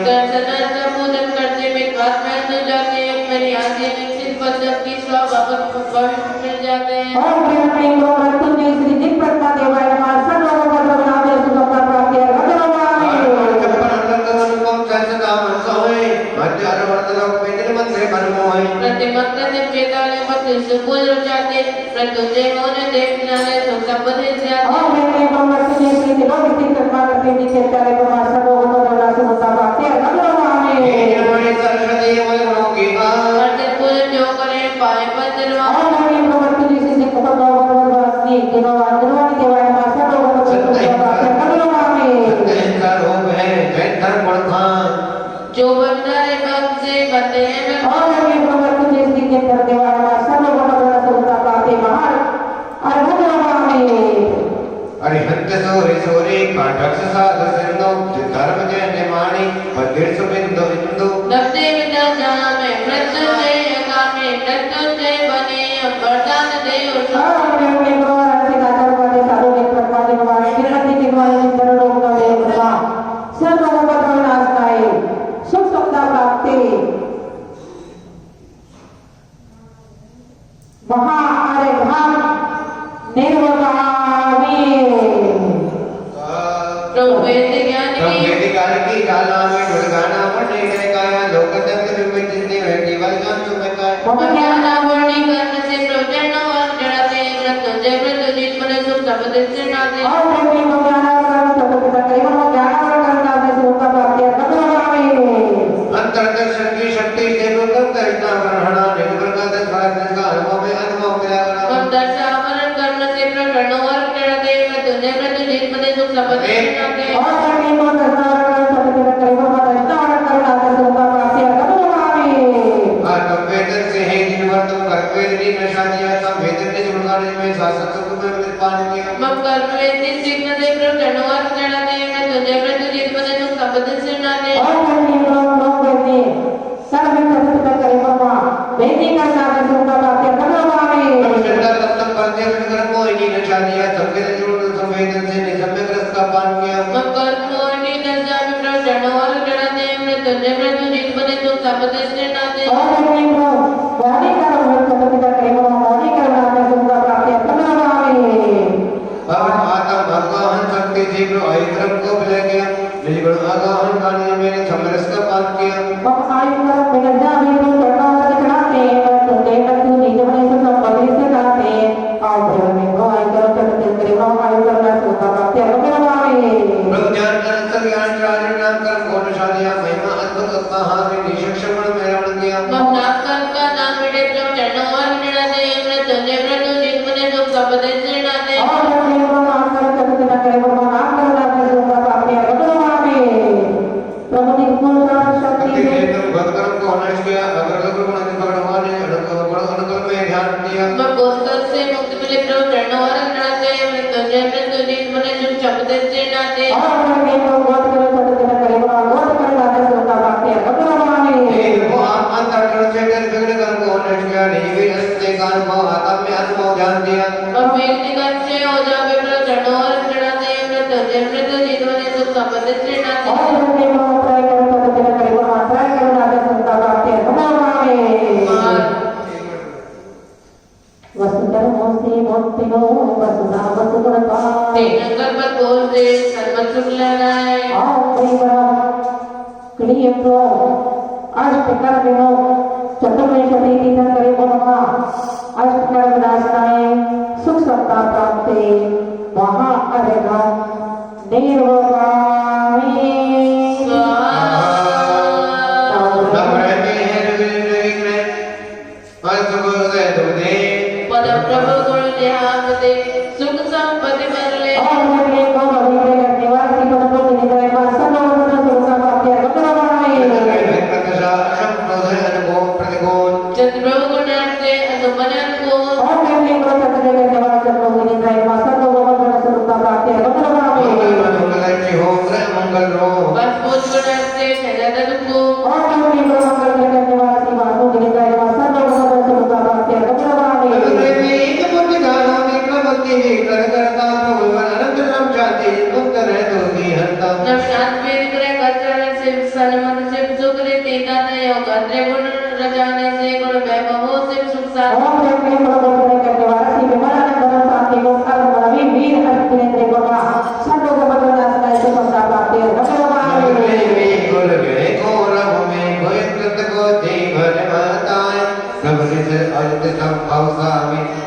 दर्शन का पूजन करते विश्वास में तो जाते हैं मेरी आदि विकसित पद्धत की स्वाभाविक भविष्य मिल जाते हैं। और प्रेमणी को रत्न श्री दिक पद्मा देवाय नमः सर्व को नाम सुखता प्राप्ति करोमि प्रतिमंत्र निवेदाले मत सुपुल जाते प्रत्युंजय होने देखनाले संपत्ति जाते और प्रेमणी को रत्न श्री दिलोक स्थित पद्मा करते नीचे तारे को सर्व को नाम सुखता प्राप्ति करोमि अर्जित पूजन जो करें पाए पंचरवा और प्रेमणी को रत्न श्री दिक पद्मा वासनी दिनवान देवाय नमः सर्व को सुखता प्राप्ति करोमि जो बंधारे भक्त से बंधे हैं और ये भगवत जैसी के करते वाला सर्व भगवान सुखता प्राप्ति महान अर्घ्यमामि अरिहंत सोरे सोरे काटक साधु सिंधु धर्म जय निमाणी बधिर सुबिंदु इंदु नब्दे विद्या जामे मृत्युंजय कामे मृत्युंजय बने वरदान दे और प्रेमणी को रति दातर वाले साधु के प्रपादे वाले किरणति के वाले इंद्र लोक का देव ब्रह्मा सर्व भगवान नास्ताय सुख सुखता प्राप्ति महा अरे धाम निर्वकामी प्रभु वेद ज्ञान की ज्ञान आवरणी करने से प्रवचन और जड़ाते मृत्युंजय मृत्युजीत बने सुख संपत्ति से नाते और प्रेमी को ज्ञान और कर्म सतत कई को ज्ञान और कर्म से सुख का प्राप्ति करोमि अंतर्दर्शन की शक्ति से करता ब्रह्मणा निर्गुणगत स्वास्थ्य का अनुभव मिला हम दर्शावरण करने से प्रकरण और जड़ाते मृत्युंजय मृत्युजीत बने सुख संपत्ति से नाते और प्रेमी को दर्शन और कर्म सतत कई को दर्शन और कर्म से सुख का प्राप्ति करोमि आत्म वेदन से है दिन भर तुम कर्म वेदनी में शादिया तम वेदन ने जुड़गाने में शासक को में पान किया मम कर्म वेद सीखने से प्रकरण और जड़ाते मृत्युंजय मृत्युजीत बने सुख संपत्ति से नाते और प्रेमी को वेदनी सर्व सतत कई को वेदनी का नाम सुख का प्राप्ति करोमि तब तक परदे में कर्म को ही न शादिया तब के जुड़ संवेदन से निसम्य ग्रस्त का पान किया मम कर्म मोहिनी दर्जा में प्रकरण और जड़ाते मृत्युंजय मृत्युजीत बने सुख संपत्ति से नाते और प्रेमी को वाणी का सतत कई को वाणी का नाम सुख का प्राप्ति करोमि अब माता भगवान शक्ति जी को आयुर्म को मिल गया निर्गुण आगाहन पानी मैंने समरस का पान किया मम आयु कर बिगजा भी तो चढ़ा दिखलाते तो देव तू निज बने से संपत्ति से नाते और प्रेमी को आयु कर सतत कई को आयु करना सुख का प्राप्ति करोमि ब्रह्म ज्ञान कर ज्ञान चार्य नाम कर कोट शादिया महिमा अद्भुत महान निशक्षण में रमण किया मम नाम कर्म का नाम मिटे प्रवचन और जड़ाते मृत्युंजय मृत्युजीत बने सुख संपत्ति से नाते और प्रेमी को नाम कर सतत कई को नाम करना सुख का प्राप्ति करोमि प्रभु की पूर्ण शक्ति से भक्तों को नष्ट किया अगर लोग को भगवान ने अनुकूल में ध्यान दिया मम गोस्तर से मुक्ति मिले प्रवचन और जड़ाते मृत्युंजय मृत्युजीत बने सुख संपत्ति से नाते और प्रेमी को गोत कर सतत कई को गोत करना सुख का प्राप्ति करोमि वो अंतर से बिगड़ कर को नष्ट किया नहीं हस्ते कान को आत्म में अनुभव ध्यान दिया मम व्यक्तिगत से हो जावे प्रवचन और जड़ाते मृत्युंजय मृत्युजीत बने सुख संपत्ति से नाते और प्रेमी को ट्राई कर सतत कई को ट्राई करना सुख का प्राप्ति करोमि वसुधर मोसी मोतिनो वसुधा वसुधरता नगर पर बोल दे सर्वत सुख लहराए और प्रेम क्लियतो अष्टकर दिनो चतुर्विंशति तीर्थंकरे नमः अष्टकर्म विनाशनाय सुख समता प्राप्ते महा अर्घ निर्वकामि प्रभु गुण ध्यानते सुख संपत्ति मरले चंद्र गुणार्थे अनुमनन को बसपोज गुणार्थे ठहरन को नवनाथ वीर करे कचरण से सलमन से सुख रे तेगा नयो गंद्रे गुण रजाने से गुण वैभव से सुख सा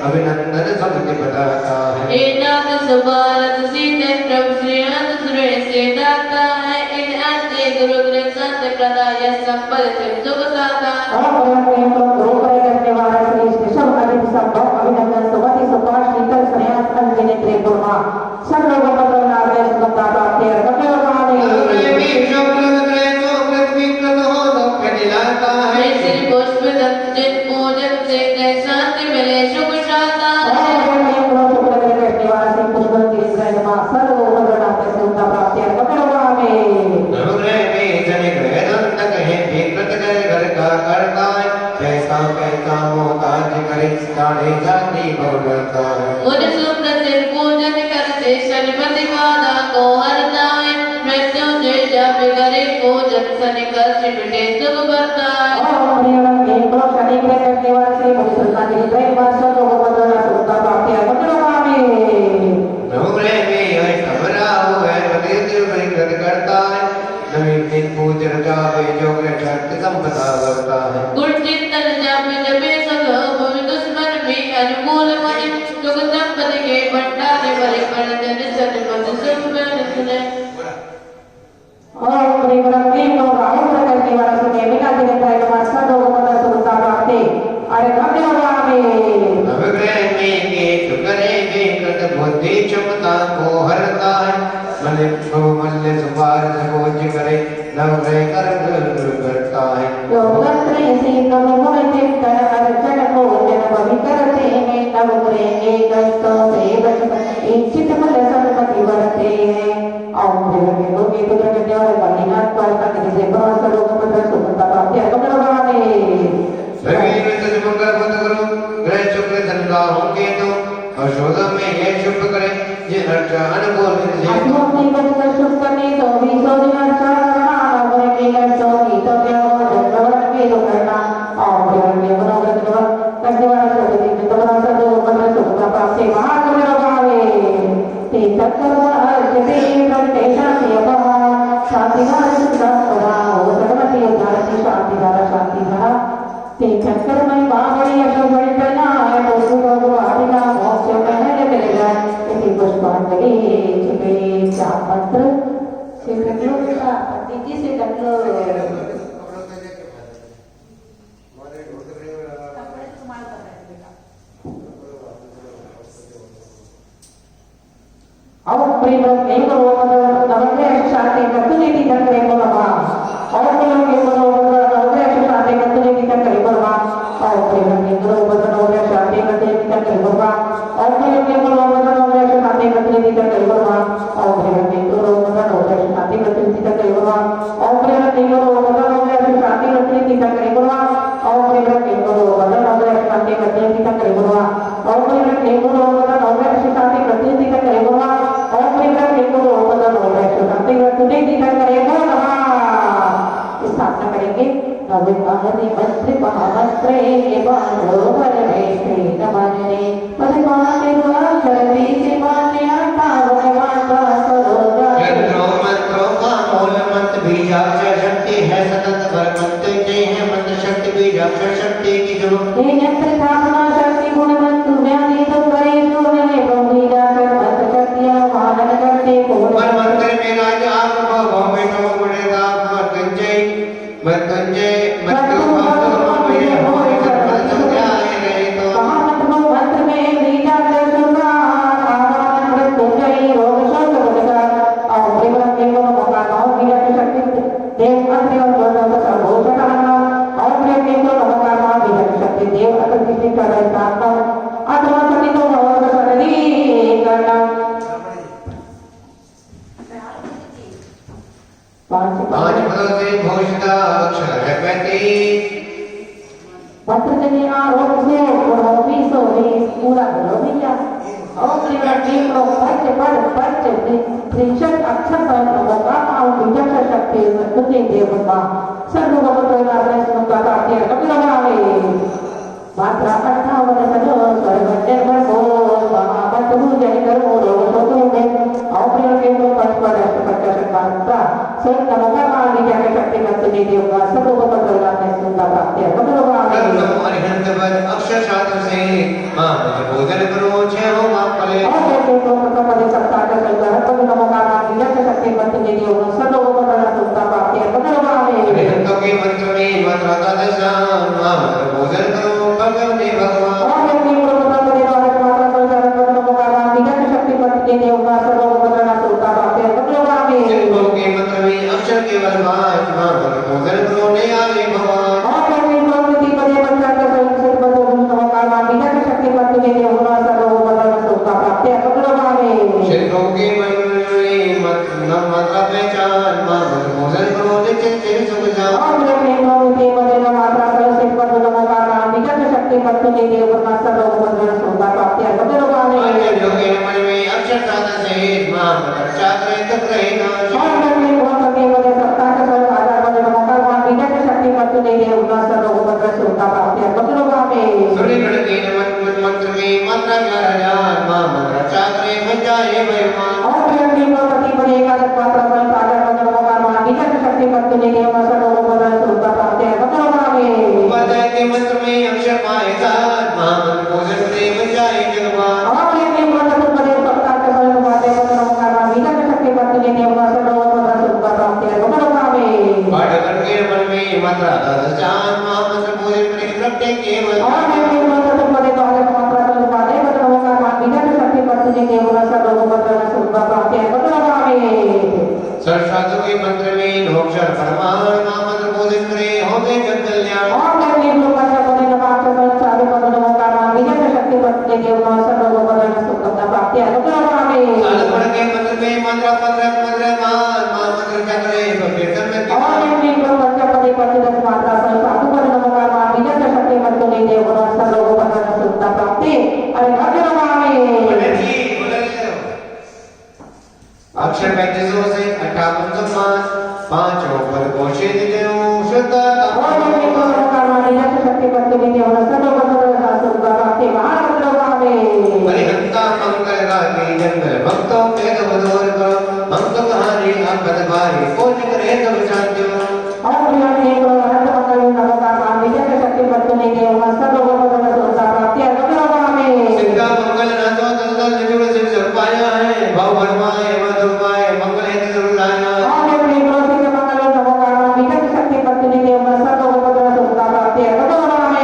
अभिनंदन समिति बताता है नाथ सुभारत सीते प्रभु श्री अंत सुरे से दाता है इन अंते गुरु ग्रंथ संत प्रदाय संपद से सुख साता मैं सिर पुष्प दत्त जिन पूजन से गए शांति मिले सुख शांता मुझे सुप्रसिद्ध पूजन करते शनिपति वादा को हरता है मृत्युंजय जप करे पूजन सनिकर्ष मिटे सुख बरता गुण चिंतन जप जपे सब भव दुश्मन में अनुकूल मणि सुख संपत्ति के भंडारे भरे पर जन सतपथ सुख में सुने शक्ति है सतत भर मंत्र जय है मंत्र शक्ति बीज अक्षर शक्ति की जो हे यंत्र स्थापना शक्ति गुणवंतु व्याधि दुर्गरे पूर्ण प्रभु जाकर मत शक्तियां मानन करते पर पूर्ण मंत्र में राज आप भव में तो गुणे दाप मृत्युंजय मृत्यु भव में हो सर्व संध्याय रहे तो महामंत्र मंत्र में बीजा कर सुरवार आवाहन मृत्युंजय रोग शोक रोगकार और केवल केवल मकानों बीजा की शक्ति देव अत्रि और जोड़ों का भूषण और केवल मकानों बीजा की शक्ति देव अत्रि किसी का स्थापना अथवा सभी तो बहुत सरली करना पांच पदों से भूषिता अक्षर जगति पत्रजन्य आरोप से गुणोपी सोवी पूरा गुणोपिया और त्रिवटी प्रोपच पद त्रिशत अक्षर पर प्रभुका और विजय शक्ति तुझे देवता सर्वभूतों में सुनता ताकि कपिलवावे मात्रा 58 सजो सर्वज्ञ भगो महापतु जय करो रोगों में और प्रिय के तो पद पर पच्चीस मात्रा सर नमका मानी जाके शक्ति में तुझे देवता सर्वभूतों में सुनता ताकि कपिलवावे अरिहंत पद अक्षर शास्त्र से मां भोजन करो छह हो मां पले और के तो पद सत्ता का चलकर पद नमका मानी जाके शक्ति में तुझे देवता सर्वभूतों में सुनता ताकि कपिलवावे अरिहंतों के मंत्र में मात्रा का दर्शन मां भोजन करो भगवते भगवान और के तो पद मात्रा का चलकर नमका मानी जाके शक्ति में तुझे देवता सर्वभूतों में सुनता ताकि कपिलवावे जिनको के मंत्र में अक्षर केवल पांच मां भोजन करो ने आवे भगवान और के तो प्रति पदे बच्चा का संक्षेप बदल नमका मानी जाके शक्ति में तुझे देवता सर्वभूतों में सुनता ताकि कपिलवावे जिनको के मंत्र में मात्रा पहचान मां भोजन करो निश्चित चिर सुख जा और के तो प्रति पदे मात्रा का संक्षेप बदल नमका मानी जाके शक्ति में तुझे देवता सर्वभूतों में सुनता ताकि कपिलवावे जो के मन में अक्षर साधन सहित मां चात्र तक रहे नाश और के तो प्रति पदे सत्ता का संग आधार बदल नमका मानी जाके शक्ति में तुझे देवता सर्वभूतों में सुनता ताकि कपिलवावे सुनि गणके नमन मंत्र में मात्रा 11,000 मां मंत्र चात्र बन जाए बेमान और के तो प्रति पदे का मात्रा पर आधार बदल नमका मानी जाके शक्ति में तुझे देवता सर्वभूतों में सुनता ताकि कपिलवावे उपाध्याय के मंत्र में अक्षर पाए सात मां मंत्र भोजन से बन जाए जगवान और के तो प्रति सत्ता का संग बातें बदल नमका मानी जाके शक्ति में तुझे देवता सर्वभूतों में सुनता ताकि कपिलवावे पाठ करके मन में मात्रा 10,000 मां मंत्र भोजन करके प्रत्येक केवल और के तो पदे मात्रा संग बातें बदल नमका मानी जाके शक्ति में तुझे देवता सर्वभूतों में सुनता ताकि कपिलवावे सरस्वती के मंत्र में नोक्षर परमाणु मां मंत्र भोजन करे होवे जग कल्याण और के तो पदे नमाक्ष संग साधु पद नमका मानी जाके शक्ति में तुझे देवता सर्वभूतों में सुनता ताकि कपिलवावे साधुगण के मंत्र में मात्रा 15 मां मंत्र चक्रे कीर्तन में और के तो पदे पद मात्रा संग साधु पद नमका मानी जाके शक्ति में तुझे देवता सर्वभूतों में सुनता ताकि कपिलवावे अक्षर 35 से 58 समास पांचों पर घोषित जनु शुद्ध और के तो नमका मानी जाके शक्ति में तुझे देवता सर्वभूतों में सुनता ताकि कपिलवावे परिहंता मंगल गाती जंगल भक्तों के दूर करो भक्त कहानी आपद भारी कोट करे तब शांति और के तो अनंत मंगल नमका मानी जाके शक्ति में तुझे देवता सर्वभूतों में सुनता ताकि कपिलवावे सिद्धा मंगल नाथो दलदल जुड़ शिव सब पाया है भव भरमाए मधुमाए मंगल है दुर्लाया और के तो सिद्ध मंगल नमका मानी जाके शक्ति में तुझे देवता सर्वभूतों में सुनता ताकि कपिलवावे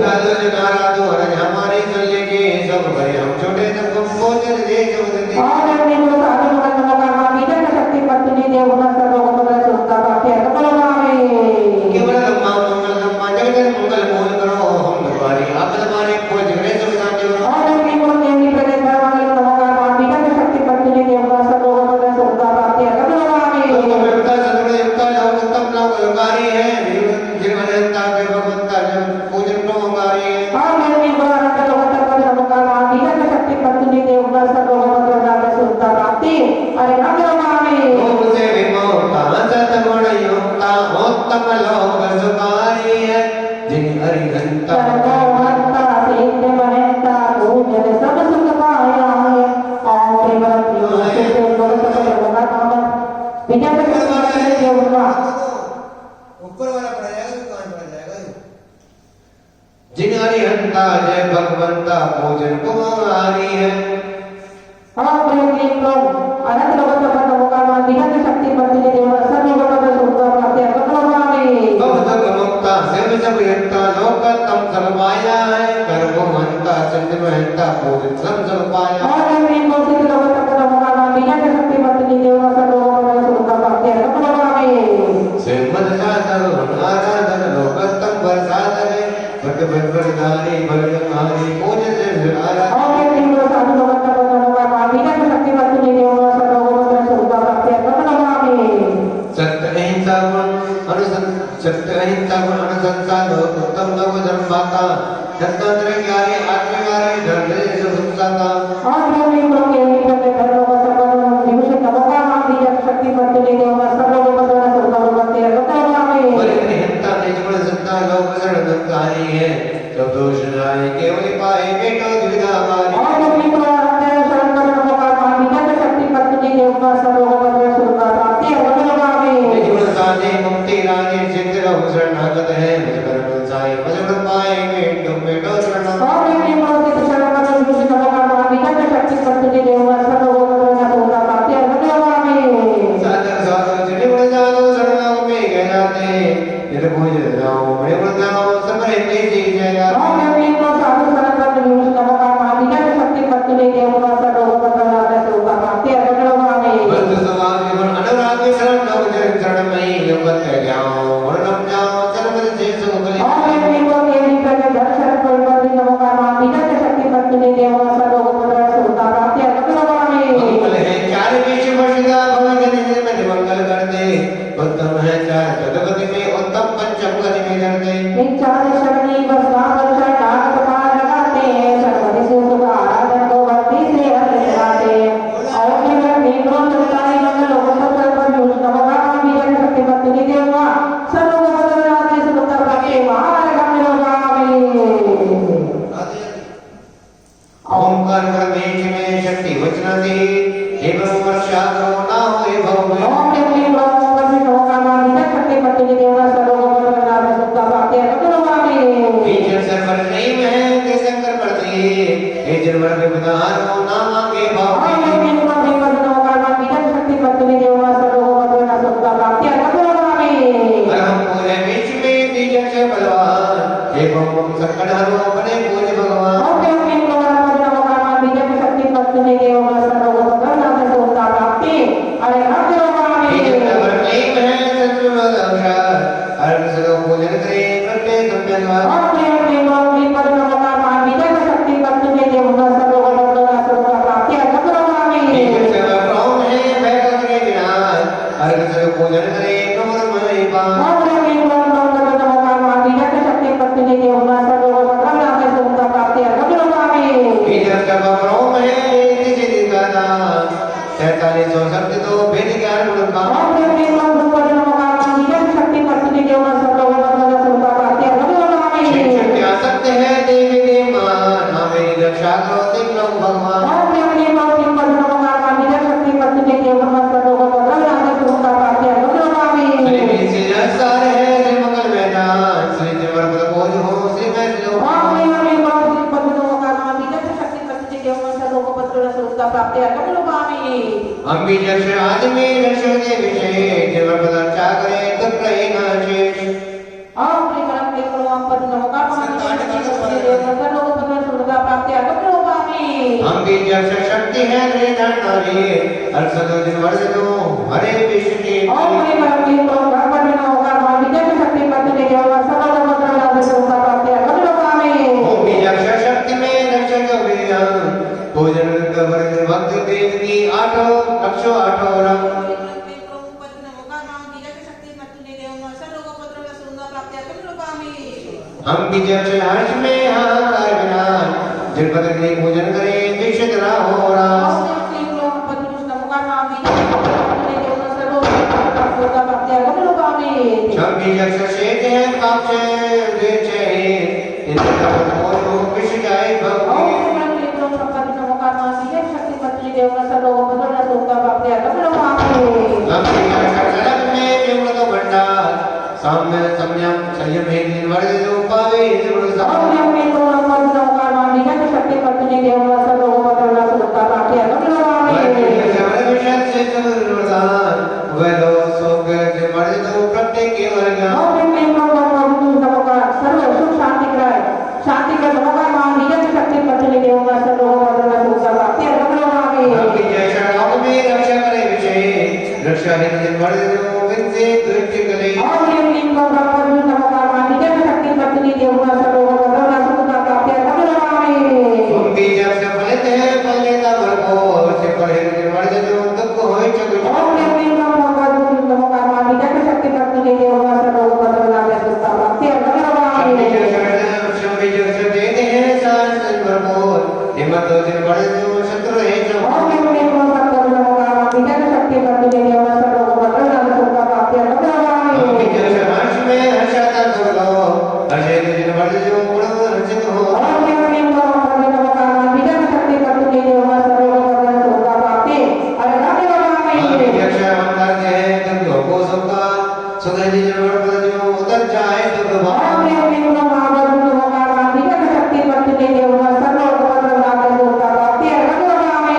दादो जनारा तो हर हमारे चले के सब भरे हम छोटे तक पहुंचे दे जो दे और के तो साधु मंगल नमका मानी जाके शक्ति में तुझे देवता सर्वभूतों में सुनता ताकि कपिलवावे केवल मंगल जगत मंगल बोल करो हम द्वारी आप द्वारे कोई जगह सब शांति और के तो देवी प्रदेश मंगल नमका मानी जाके शक्ति में तुझे देवता सर्वभूतों में सुनता ताकि कपिलवावे युक्ता सदगुण युक्ता लोक उत्तम लोक योगारी है जीवनता के भगवंता जब पूजन प्रमोकारी है और के तो अनंत जगत पद नमका मानी जाके शक्ति में तुझे देवता सर्वभूतों में सुनता ताकि कपिलवावे ओम से विमोक्ता सदगुण युक्ता उत्तम लोक सुखारी है जिन अरिहंता सर्वभक्ता सिद्ध महंता पूजन सब सुख पाया है और केवल से बोल सकते होगा नाम विजय के देवता ऊपर वाला पड़ जाएगा तो कान पड़ जाएगा जिन हरिहंता जय भगवंता पूजन कुमारी है। ओम क्लीं क्लीं क्लों अनंत लोकोत्तम नमोकामा विनम्र शक्ति पत्नी देव सर्वोपद सुखा प्राप्ति अकलवामी भक्त मुक्ता शिव सबयंता लोकतम सर्वमाया है। कर्मवंता सिद्ध महंता पूजन सब पाया। ओम क्लीं क्लों सिद्ध लोकोत्तम नमोकामा विनम्र शक्ति पत्नी देव सर्वोपद सुखा प्राप्ति अकलवामी श्रीमद शास्त्र आराधन लोकतम प्रसाद है। भक्त भगवदारी भगवानी पूजन से आराधन। ओम क्लीं क्लों साधु लोकोत्तम नमोकामा विनम्र शक्ति पत्नी देव सर्वोपद सुखा प्राप्ति अकलवामी सत्य अहिंसा गुण अनुसंसार उत्तम नव धर्म माता धर्मांतर ज्ञानी आत्मज्ञानी धर्म सुखसाता। ओम क्लीं क्लों केवली प्रत्येक लोकोत्तम विभूषण नमोकामा विनम्र शक्ति पत्नी देव सर्वोपद सुखा प्राप्ति अकलवामी परिहंता निजगुण सत्ता लोक शरण दुखारी है। सब दोष जाए केवल पाए बेटो द्विधा मारी। ओम क्लीं क्लों अनंत शरण नमोकामा विनम्र शक्ति पत्नी देव सर्वोपद सुखा प्राप्ति अकलवामी निजगुण साधे मुक्ति राजे सिद्ध रहो शरणागत है। मुझ साई मुझ पाए बेटो शरण। ओम क्लीं क्लों सिद्ध शरण विभूषण नमोकामा विनम्र शक्ति पत्नी देव सर्वोपद सुखा प्राप्ति अकलवामी साधक साधक जिन्हें जानो शरणों में गए जाते निर्भुज जाओ बड़े जाओ सब रहते जी जया। ओम क्लीं क्लों साधु शरण विभूषण नमोकामा विनम्र शक्ति पत्नी देव सर्वोपद सुखा प्राप्ति अकलवामी बंद समाज गुण अनुराग शरण लोग शरण में योगत जाओ वर्णम जाओ सर्व से सुगले। ओम क्लीं क्लों केवली प्रत्येक दर्शन पत्नी नमोकामा विनम्र शक्ति पत्नी देव सर्वोपद सुखा प्राप्ति अकलवामी मंगल है चार विश्व वर्षदा भगवान जन में मंगल करते। उत्तम है चार जगत में उत्तम पंचम गति में करते। चार शरणी बस नाम शरणागत पार लगाते हैं सर्वधि से सुख आराधन को भक्ति से हर चढ़ाते और क्लीं क्लों सत्ताई मंगल लोकोत्तम विभूषण नमोकामा विनम्र शक्ति पत्नी देव सर्वोपद सुखा प्राप्ति महारगम्यवामी ओंकार परमेश में शक्ति वचनादि एवं वर्षा करो ना होए भव। ओम क्लीं क्लों नमोकामा विनम्र शक्ति पत्नी देव सर्वोपद सुखा प्राप्ति अकलवामी बीजन सर्वर नहीं में ते शंकर पड़ती हे जनवर में बदारो ना मांगे भाव। ओम क्लीं क्लों नमोकामा विनम्र शक्ति पत्नी देव सर्वोपद सुखा प्राप्ति अकलवामी हम पूरे बीच में बीजन से बलवान एवं संकट हरो अपने पूज्य भगवान। ओम क्लीं क्लों नमोकामा विनम्र शक्ति पत्नी देव सर्वोपद सुखा प्राप्ति अकलवामी बीजन सर्वर नहीं में शत्रु अवसर हर सदो पूजन करे प्रत्येक धन्यवाद। ओम क्लीं क्लों नमोकामा विनम्र शक्ति पत्नी देव सर्वोपद सुखा प्राप्ति अकलवामी बीजन सर्वर प्रौन है बैठो करे विनाश हर सदो पूजन करे प्रभु मय पास। ओम क्लीं क्लों नमोकामा विनम्र शक्ति पत्नी देव सर्वोपद सुखा प्राप्ति अकलवामी बीजन सर्वर प्रौन है निज दिगाना 4300 शब्द तो भेद ज्ञान गुण का। ओम क्लीं क्लों नमोकामा विनम्र शक्ति पत्नी देव सर्वोपद सुखा प्राप्ति अकलवामी शक्ति आसक्त है देवी देवान हमें रक्षा करो दिन भगवान। ओम क्लीं क्लों नमोकामा विनम्र शक्ति पत्नी देव सर्वोपद सुखा प्राप्ति अकलवामी श्री से सार है श्री मंगल मैदान श्री देवर पद बोझ हो श्री मैथिलो। ओम क्लीं क्लों नमोकामा विनम्र शक्ति पत्नी देव सर्वोपद सुखा प्राप्ति अकलवामी हम भी जश आदमी रक्षण के विषय देवर पद रक्षा करे तो रहे न शेष। ओम क्लीं क्लों नमोकामा विनम्र शक्ति पत्नी देव सर्वोपद सुखा प्राप्ति अकलवामी हम भी जश शक्ति है रे नारी हर सदो दिन वर्ष दो हरे विश्व की। ओम क्लीं क्लों नमोकामा विनम्र शक्ति पत्नी देव सर्वोपद सुखा प्राप्ति अकलवामी हम भी जश शक्ति में रक्षक विराम भोजन कवर भक्त देव की आठो रक्षो आठो रंग। हम भी जश हर्ष में हाहाकार विनाश जनपद के पूजन करें विश्व राहो रास। ओम क्लीं क्लों नमोकामा विनम्र शक्ति देव सर्वोपद सुखा प्राप्ति अकलवामी हम भी जश शेष है पाप से देश है इनका बोलो विश्व जाए भक्ति। ओम क्लीं क्लों नमोकामा विनम्र शक्ति पत्नी देव सर्वोपद सुखा प्राप्ति अकलवामी हम भी जश सड़क में विमल का भंडार साम्य संयम संयम है दिन वर्ष दो पावे ओम निर्मल जो गुण रचित हो ओम क्लीं क्लीं ओम भद्र नमो कामा विजय शक्ति पत्तुले देव सर्वोपद्र सुता प्राप्ते अरहते नमामि यक्ष अवतार के तब लोगों सबका सुगंधि निर्मल पद जो उतर जाए दुख ओम भाव क्लीं क्लीं ओम भद्र नमो कामा विजय शक्ति पत्तुले देव सर्वोपद्र सुता प्राप्ते अरहते नमामि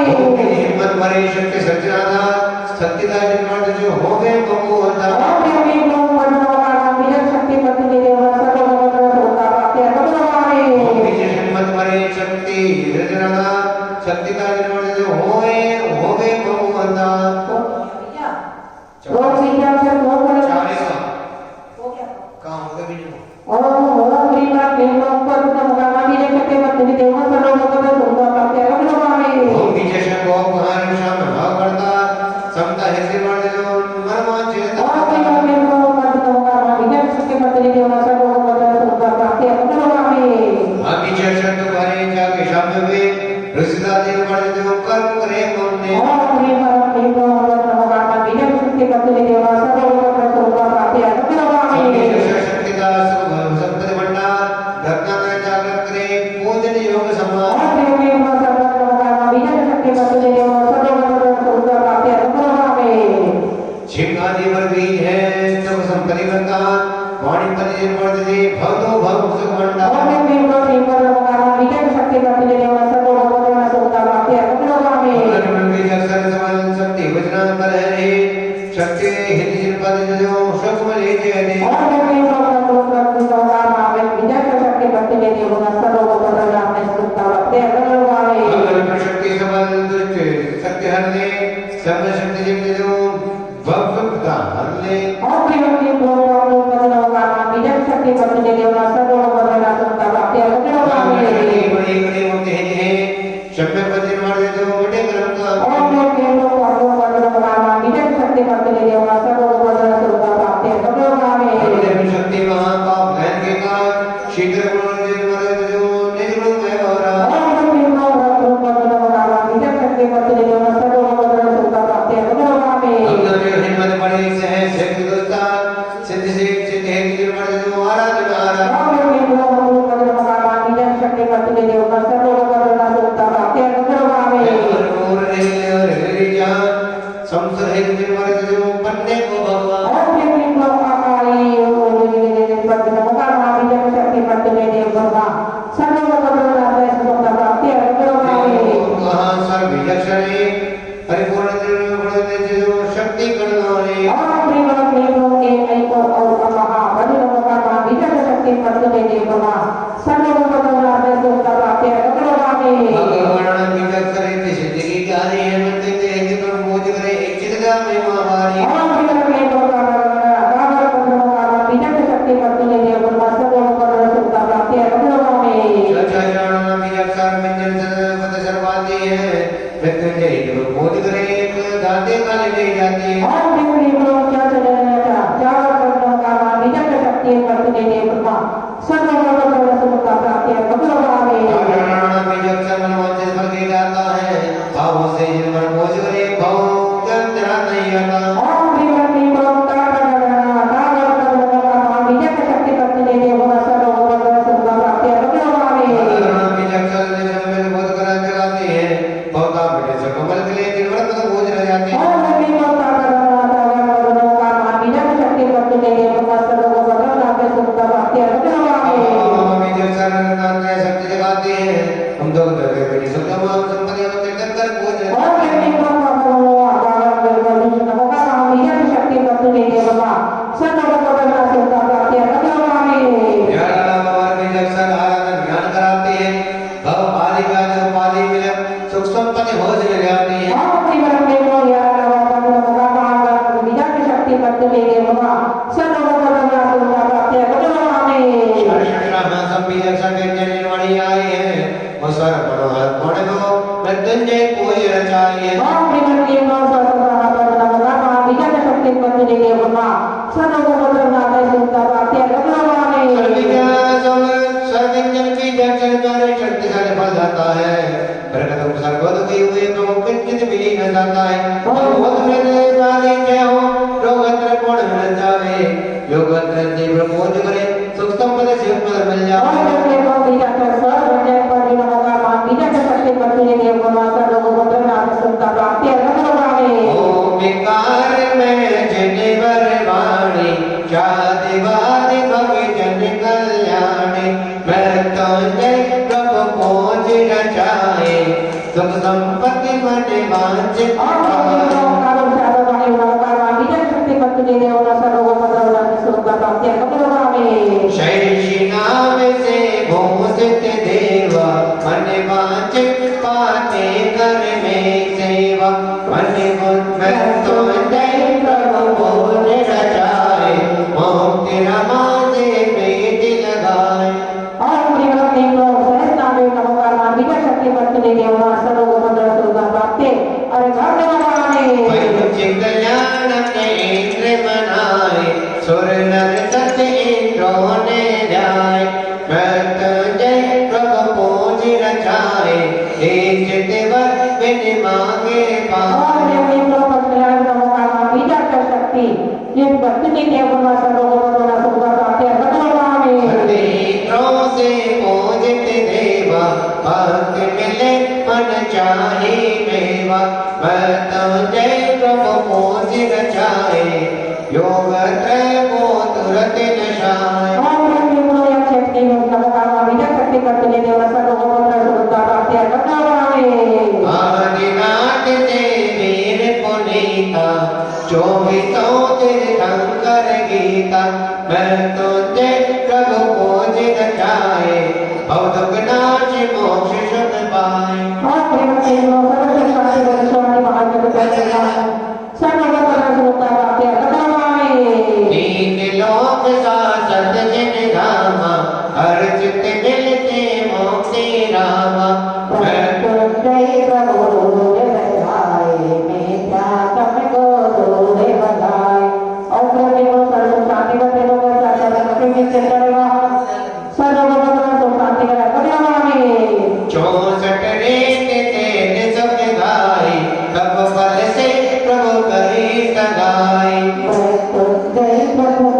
हिम्मत मरे शक्ति सच्चिदानंद सत्यता निर्मल जो हो गए बबू होता ओम क्लीं क्लीं ओम भद्र नमो कामा विजय शक्ति पत्तुले देव सर्वोपद्र सुता प्राप्ते अरहते नमामि हिम्मत मरे शक्ति सच्चिदानंद सत्यता निर्मल जो हो गए बबू होता भैया ओम विद्या से ओम भद्र 40 हो गया कहाँ होगा भी नहीं ओम क्लीं क्लीं ओम भद्र नमो कामा विजय शक्ति पत्तुले देव सर्वोपद्र सुता प्राप्ते अरहते नमामि ओम विजय शक्ति को महान शाम भाव करता समता है निर्मल जो मनमान चेता ओम क्लीं क्लीं ओम भद्र नमो कामा विजय शक्ति पत्तुले देव सर्वोपद्र सुता प्राप्ते अरहते नमामि हम विजय शक्ति भरे जाके शाम में ऋषिदा निर्मल जो कर्म करे हमने ओम क्लीं क्लीं ओम भद्र नमो कामा विजय शक्ति पत्तुले देव सर्वोपद्र सुता प्राप्ते अरहते नमामि शक्ति का संपत्ति भंडार रत्ना का जागृत करे पूजन योग समान ओम क्लीं क्लीं ओम भद्र नमो कामा विजय शक्ति पत्तुले देव सर्वोपद्र सुता प्राप्ते अरहते नमामि छिंगादी पर बीज है सब संपत्ति बनता वाणी पर निर्मल दे भवो भव सुख भंडार ओम क्लीं क्लीं ओम भद्र नमो कामा विजय शक्ति पत्तुले देव सर्वोपद्र सुता प्राप्ते अरहते नमामि शक्ति वचना पर है शक्ति हिंदी पद जो सूक्ष्म लेते हैं ओम क्लीं क्लीं ओम भद्र नमो कामा विजय शक्ति पत्तुले देव सर्वोपद्र सुता प्राप्ते अरहते नमामि अगर शक्ति सबल दुष्ट सत्य हरने सर्व शक्ति जिम्मे जो भक्ता हरने ओम क्लीं क्लीं ओम भद्र नमो कामा विजय शक्ति पत्तुले देव सर्वोपद्र सुता प्राप्ते अरहते नमामि बड़ी बड़ी होते हैं शब्द पति मार दे जो बड़े कर्म का ओम क्लीं क्लीं ओम भद्र नमो कामा विजय शक्ति पत्तुले देव सर्वोपद्र सुता प्राप्ते अरहते नमामि शक्ति महापाप भयन के कारण शीघ्र गुण निर्मल जो निर्गुण में हो रहा ओम क्लीं ओम भद्र नमो कामा विजय शक्ति पत्तुले देव सर्वोपद्र सुता प्राप्ते अरहते नमामि अंदर जो हिम्मत बड़ी से है शक्ति दोस्ता सिद्ध से सिद्ध है निर्मल जो आराधना आराधना ओम क्लीं ओम भद्र नमो कामा विजय शक्ति पत्तुले देव सर्वोपद्र सुता प्राप्ते अरहते नमामि और संसद है निर्मल जो बनने को भगवान ओम क्लीं क्लीं ओम आकाई ओम भद्र नमो कामा विजय शक्ति पत्तुले देव सर्वोपद्र सुता प्राप्ते अरहते नमामि वहाँ सर्व विलक्षणे परिपूर्ण निर्गुण जो शक्ति करने ओम क्लीं ओम ऐको ओम महा भद्र नमो कामा विजय शक्ति पत्तुले देव सर्वोपद्र सुता प्राप्ते अरहते नमामि भगवान विलक्षणे की सिद्धि की कार्य है मंदिर के जिक्र मोज करे एक चित्ता में महामारी ओम क्लीं ओम भद्र नमो कामा विजय शक्ति पत्तुले देव सर्वोपद्र सुता प्राप्ते अरहते नमामि चरण विलक्षण मंजन पद सर्वाती है मृत्युंजय जो मोज करे एक दाते काले ले जाती है ओम क्लीं क्लीं ओम भद्र कामा विजय शक्ति पत्तुले देव सर्वोपद्र सुता प्राप्ते अरहते नमामि चरण विलक्षण मनोजन फल के जाता है भावों से निर्मल मोज करे भाव चंद्रा नहीं आता ओम क्लीं ओम विजय शक्ति पत्तुले देव सर्वोपद्र सुता प्राप्ते अरहते नमामि विलक्षण निजमें बोध करा जगाते हैं बहुता मिले से कमल के लिए निर्मल पद भोज रह जाते हैं ओम क्लीं ओम विजय शक्ति पत्तुले देव सर्वोपद्र सुता प्राप्ते अरहते नमामि विलक्षण नाम के शक्ति जगाते हैं हम तो दरगे बड़ी सुगम संपत्ति हम निर्धन कर भोज रह ओम क्लीं ओम नमो कामा विजय शक्ति पत्तुले देव सर्वोपद्र सुता प्राप्ते अरहते नमामि ज्ञान भगवान विलक्षण आराधन ज्ञान कराते हैं भव पाली का जो पाली मिले सुख संपत्ति भोज ले जाती है ओम क्लीं नमो कामा विजय शक्ति पत्तुले देव सर्वोपद्र सुता प्राप्ते अरहते नमामि शरणा सब विलक्षण व्यंजन निर्वाणी आए हैं वो स्वर मनोहर कोण को मृत्युंजय कोई रचाए ओम क्लीं ओम नमो कामा विजय शक्ति पत्तुले देव सर्वोपद्र सुता प्राप्ते अरहते नमामि सर्वज्ञन की दर्शन द्वारा शक्तिशाली फल जाता है प्रकट सर्वोद की हुए प्रभु किंचित भी न जाता है बहुत मेरे वाली जय हो रोगत्र कोण न जावे योगत्र जीव प्रमोद करे सुख संपत्ति पद शिव पद मिल और जाओ करके तो बीजा कर स्वर वंजन पर भी नमोकार मान बीजा कर शक्ति पत्नी देव गुणवासा लोगो पुत्र नाम सुनता प्राप्ति अर्घ लगावे ओम विकार में जनिवर वाणी चादिवादि भव जन कल्याणी मृत्युंजय प्रभु पहुँच रचाए सुख संपत्ति मन वांछित और कालो साधो वाणी नमोकार मान बीजा कर शक्ति पत्नी देव गुणवासा लोगो पुत्र नाम सुनता प्राप्ति अर्घ लगावे शैषी नाम से भूषित देवा मन वांछित पाते कर में सेवा मन मृत्युंजय प्रभु पहुँच रचाए मोक्ति रमा से प्रीति लगाए और प्रियवत ने तो सहज नाम नमोकार मान बीजा शक्ति पत्नी देव गुणवासा लोगो पुत्र सुनता प्राप्ति अर्घ लगावे पंच कल्याण के इंद्र बनाए सुर नर सत्य इंद्रों ने ध्याए मृत्युंजय प्रभु पूज रचाए एक दिवस बिन मांगे और पाए देवनी प्रभु कल्याण नमोकार मान बीजा कर शक्ति जिस पत्नी देव गुणवासा लोगो पुत्र सुनता प्राप्ति अर्घ लगावे इंद्रों से पूजित देवा भक्त मिले मन चाहे मेवा मृत्युंजय प्रभु पूज रचाए योग त्रय को तुरत नशाए और देवनी प्रभु या शक्ति नमोकार मान बीजा शक्ति पत्नी देव गुणवासा लोगो पुत्र सुनता प्राप्ति अर्घ लगावे आदिनाथ से वीर पुनीता चौबीसों तीर्थंकर गीता मृत्युंजय प्रभु पूज रचाए भवदुगनाश मोक्ष सुख पाए और प्रेमते नो सर्वशक्ति वरिष्ठानि महाजगत कल्याण सर्वभूत सुनता प्राप्ति अर्घ लगावे तीन लोक शासक जिन धामा हर चित मिलते मोक्ति रामा मृत्युंजय प्रभु जगदाय मिथ्या तम को दूर भगाए और प्रेमते नो सर्व शांति बते नो सर्व के चरणवा सर्वभूत शांति कर अर्घ लगावे 64 रेत तेज सुख गाई तब बल से प्रभु करी सगाई मृत्युंजय प्रभु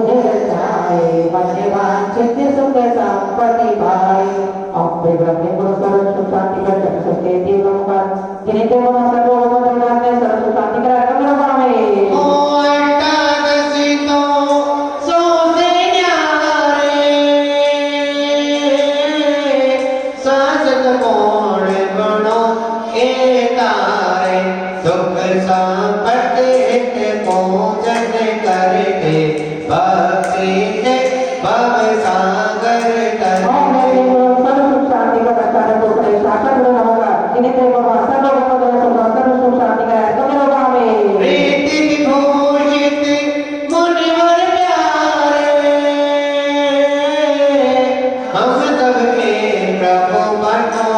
जगदाय मन वांछित सुख संपत्ति पाए और ब्रह्म गुरु सर्व सुख शांति कर जग सके देव नमोकार जिन्हें देव नमस्कार लोगों को धन्यवाद में सर्व सुख शांति कर अर्घ लगावे ओ अष्टादशी तो सो से न्यारे शासक कोण गणों के तारे सुख संपत्ति हित पूजन करते भक्ति से भव सागर और तरते ब्रह्म गुरु सर्व सुख शांति कर आचार्य को करे शासक नमोकार जिन्हें देव नमस्कार लोगों को सर्व सुख शांति कर अर्घ लगावे प्रीति विभूषित मुनिवर प्यारे हम सबके प्रभु बनो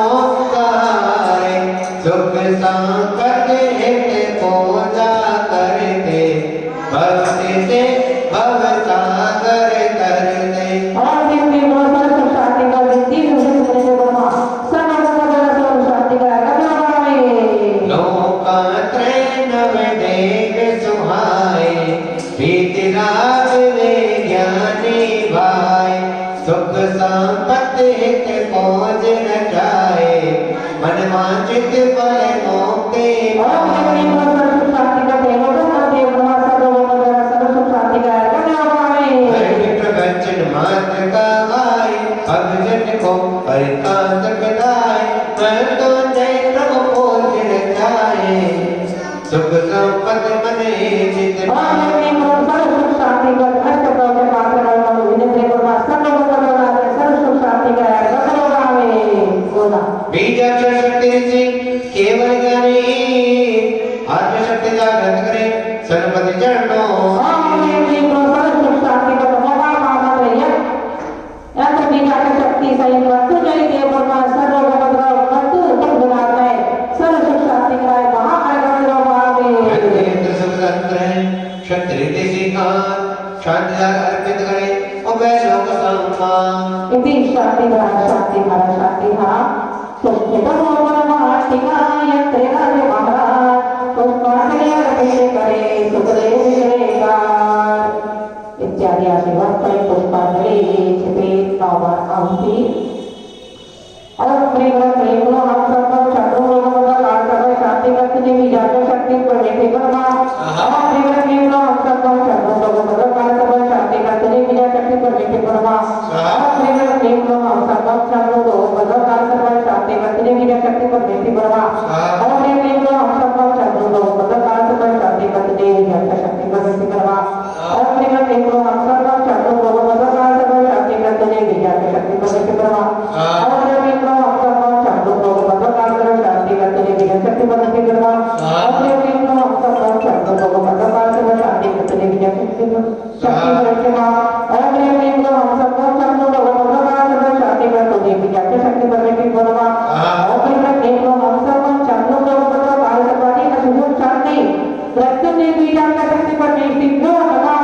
सहारे सुख संपत्ति हित पूजा करते भक्ति से भव सागर तरते और देवनी गुरु सर्व सुख शांति कर विद्धि सुख सुख ब्रह्मा सर्व शांति कर अर्घ लगावे लोकात्रय नव देव सुहाए प्रीति राग वे ज्ञानी भाई सुख संपत्ति हित पहुँच रचाए मन वांछित फल मोक्ति और देवनी गुरु सर्व सुख शांति कर देव देव नमस्कार लोगों को सर्व सुख शांति कर अर्घ लगावे प्रवचन मात्र का गाय भगजन को परिकांत कदाय मृत्युंजय प्रभु पूज रचाए सुख संपत्ति मन चित और देवनी गुरु सर्व सुख शांति कर अष्ट प्रवचन पात्र करना विनम्र गुरु सर्व लोगों को सर्व सुख शांति कर अर्घ लगावे बोला बीजाक्षर शक्ति से केवल ज्ञानी आत्मशक्ति जागृत करे सर्वपति चरणों और देवनी गुरु सर्व सुख शांति कर नमोकार मानत रहिए यंत्र बीजा की शक्ति सहित वस्तु जय देव गुरु सर्व भद्र वस्तु दुख बनाए सर्व सुख शांति कराए महा अर्घ लगावे अत्यंत सुखतंत्र है क्षत्रिय देशिकान शांति अर्पित करे और वह लोक सम्मान इति शांति इत्यादि आशीर्वाद पुष्पांजलि आहुति और अपने घर प्रेम को हम सब छात्रों लोगों का काल कर शांति करते देवी जाकर शक्ति पर बैठे बरमा और अपने घर प्रेम को हम सब छात्रों लोगों का काल कर शांति करते देवी जाकर शक्ति पर बैठे बरमा और अपने घर प्रेम को हम सब छात्रों लोगों का काल कर शांति करते देवी जाकर शक्ति पर बैठे बरमा और अपने प्रेम को हम सब छात्रों लोगों का काल कर शांति करते देवी जाकर शक्ति पर बैठे बरमा और अपने घर प्रेम को हम सब छात्रों लोगों का काल कर शांति करते देवी जाकर शक्ति पर बैठे बरमा और अपने प्रेम को हम सब छात्रों लोगों का काल कर शांति करते देवी जाकर शक्ति पर बैठे बरमा और अपने प्रेम को हम सब छात्रों लोगों का काल कर शांति करते देवी जाकर शक्ति पर बैठे बरमा और अपने प्रेम को हम सब छात्रों लोगों का काल कर शांति करते देवी जाकर शक्ति पर बैठे बरमा और अपने प्रेम को हम सब छात्रों लोगों का काल करवाने का शुभ शांति रत्न देवी जाकर शक्ति पर बैठे बरमा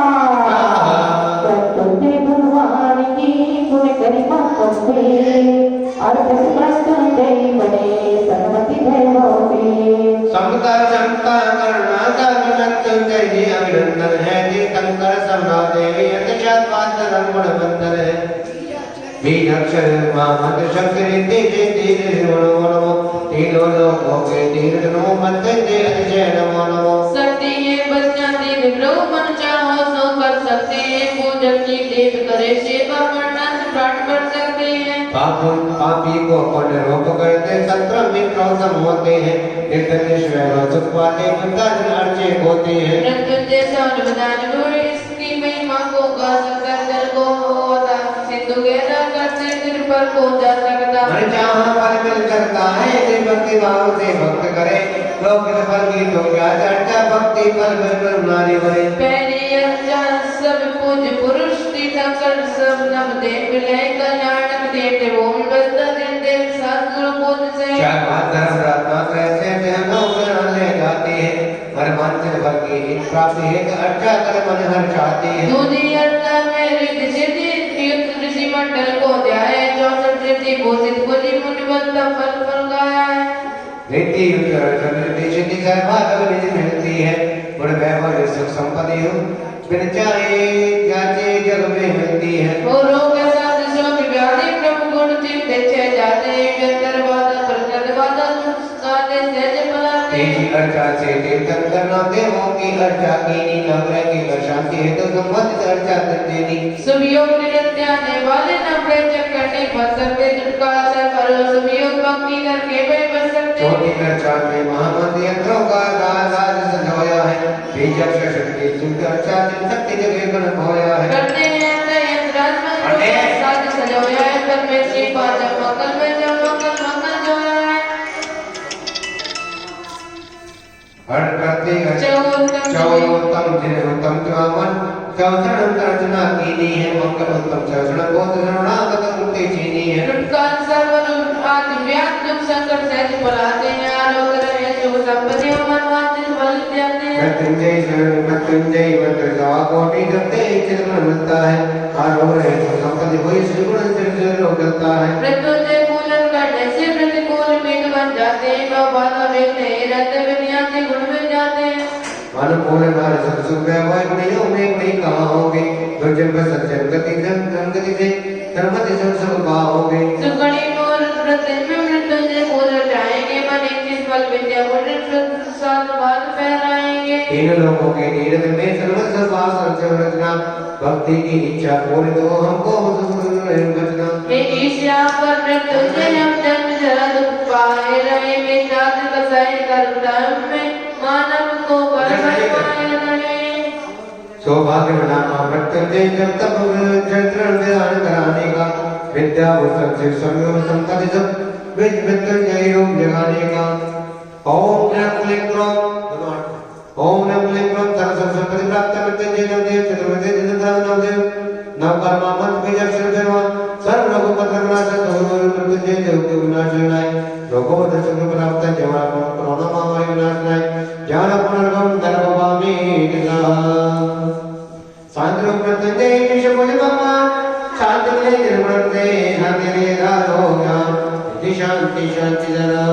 रत्न भगवान की गुण गरिमा करते अर्थ मृत्युंजय बने सर्वति भैरवी समता क्षमता करुणा का मृत्युंजय जी अभिनंदन है जी शंकर समना देवी अंतर्जात पात्र गुण बंदन है बीज अक्षर मामत शक्ति रिद्धि जिद्धि नमो नमो तीनों लोकों के तीन नमो मृत्युंजय अतिशय नमो नमो शक्ति है बचाती विप्रो मन चाहो सो कर सकते हैं पूजन की देव करे सेवा करना से प्राप्त कर सकते हैं पापी को पुण्य रूप करते शत्रु मित्रों सम होते हैं निर्दय स्वयं सुख पाते बुद्धाजन अर्चे होते हैं मृत्युंजय सर्वदान गुरु इसकी महिमा को गा सकता जल को होता सिंधु गहरा करते सिर पर को जा सकता मन चाहा फल मिल करता है जिस भक्ति भाव से भक्त करे लोक फल की तो क्या चर्चा भक्ति फल बिल्कुल नारी बने पहले अच्छा सब पूज पुरुष तीर्थंकर सब नम देव विलय कल्याणक देव वो बस्ता दिन देव सद्गुरु बोध से चार बात धर्म रत्ना कैसे ध्यानों में ले जाती है परमात्मा फल की प्राप्ति है अच्छा कर मन हर चाहती है दूजी अर्था में रिद्धि सिद्धि युक्त ऋषि मंडल को ध्याय 64 रिद्धि बोधित बोली मुनिवंत फल फल गाया रीति रिद्धि सिद्धि सर्वाधव निधि मिलती है गुण वैभव सुख संपत्ति हो बिन चाहे जाते जग में मिलती है और रोग साथ शोक व्याधि प्रभु गुण चित्त छे जाते व्यंतर बाधा प्रचंड बाधा साधे सहज बनाते तेजी अर्चा से तीर्थंकर न देवों की अर्चा कीनी नवग्रह की शांति है तो संबंधित अर्चा देनी सुभियोग निरत्याने वाले न प्रचक करने बस सकते छुटकारा से करो सुभियोग भक्ति करके वे बस सकते छोटी अर्चा में महामंत्र यंत्रों का राज सजाया है बीज अक्षर शक्ति सुख अर्चा दिन शक्ति जगह गुण होया है करते हैं यंत्रात्मक साध सजाया है तब में श्री पादम मंगल में जब मंगल मंगल जोया है हर करते चौतम जिन्हें उत्तम चौवन चौसठ अर्चना कीनी है मंगल उत्तम चौसठ बहुत शरणागत मुक्ति चीनी है लुटकान सर्वरूप आदि व्याप्त दुख संकट सहज पलाते हैं आरोग्य रहे सुख संपत्ति और मनवांछित फल देते हैं मृत्युंजय मंत्र सवा कोटि जपते एक चित्र मिलता है आरोग्य रहे सुख संपत्ति वही श्री गुण से लोग चलता है मृत्युंजय पूजन करने से प्रतिकूल पीठ बन जाते हैं बाबा वेदने रहते विन्यासी गुण में जाते हैं मन पूर्ण नार संसुख वैभव गुणियों में कहीं कहाँ होगे दुर्जन पर सज्जन गति गति से धर्मति सब पाओगे सुगणी मोर प्रत्यय में मृत्युंजय पूजन जाएंगे मन 21 फल विद्या गुण सात बात फहराएंगे इन लोगों के तीर्थ में सर्वस्व वास रचना भक्ति की इच्छा पूरी तो हमको बचना हे ईशा पर मृत्युंजय हम जन्म जरा दुख पाए रहे विचार कसाई कर्म में मानव को परमाए रहे सौभाग्य बनाना मृत्युंजय जब तक चरित्र विधान कराने का विद्या पुस्तक से संयोग संपत्ति सब मृत्युंजय योग जगाने का ओम नमः क्लीं ओम नमः क्लीं सर्व संपत्ति प्राप्त मृत्युंजय नवदेव चतुर्वेद नवदेव नवकर्मा मंत्र बीज अक्षर धर्म सर्व लोक पत्र विनाश मृत्युंजय देव के विनाश नाय लोको दर्शन प्राप्त जवा कोरोना महामारी विनाश नाय ज्ञान पुनर्गम धर्मवामी निला सांद्र मृत्युंजय विश्व भगवान शांति ले निर्मल दे शांति ले राधो ज्ञान शांति शांति जरा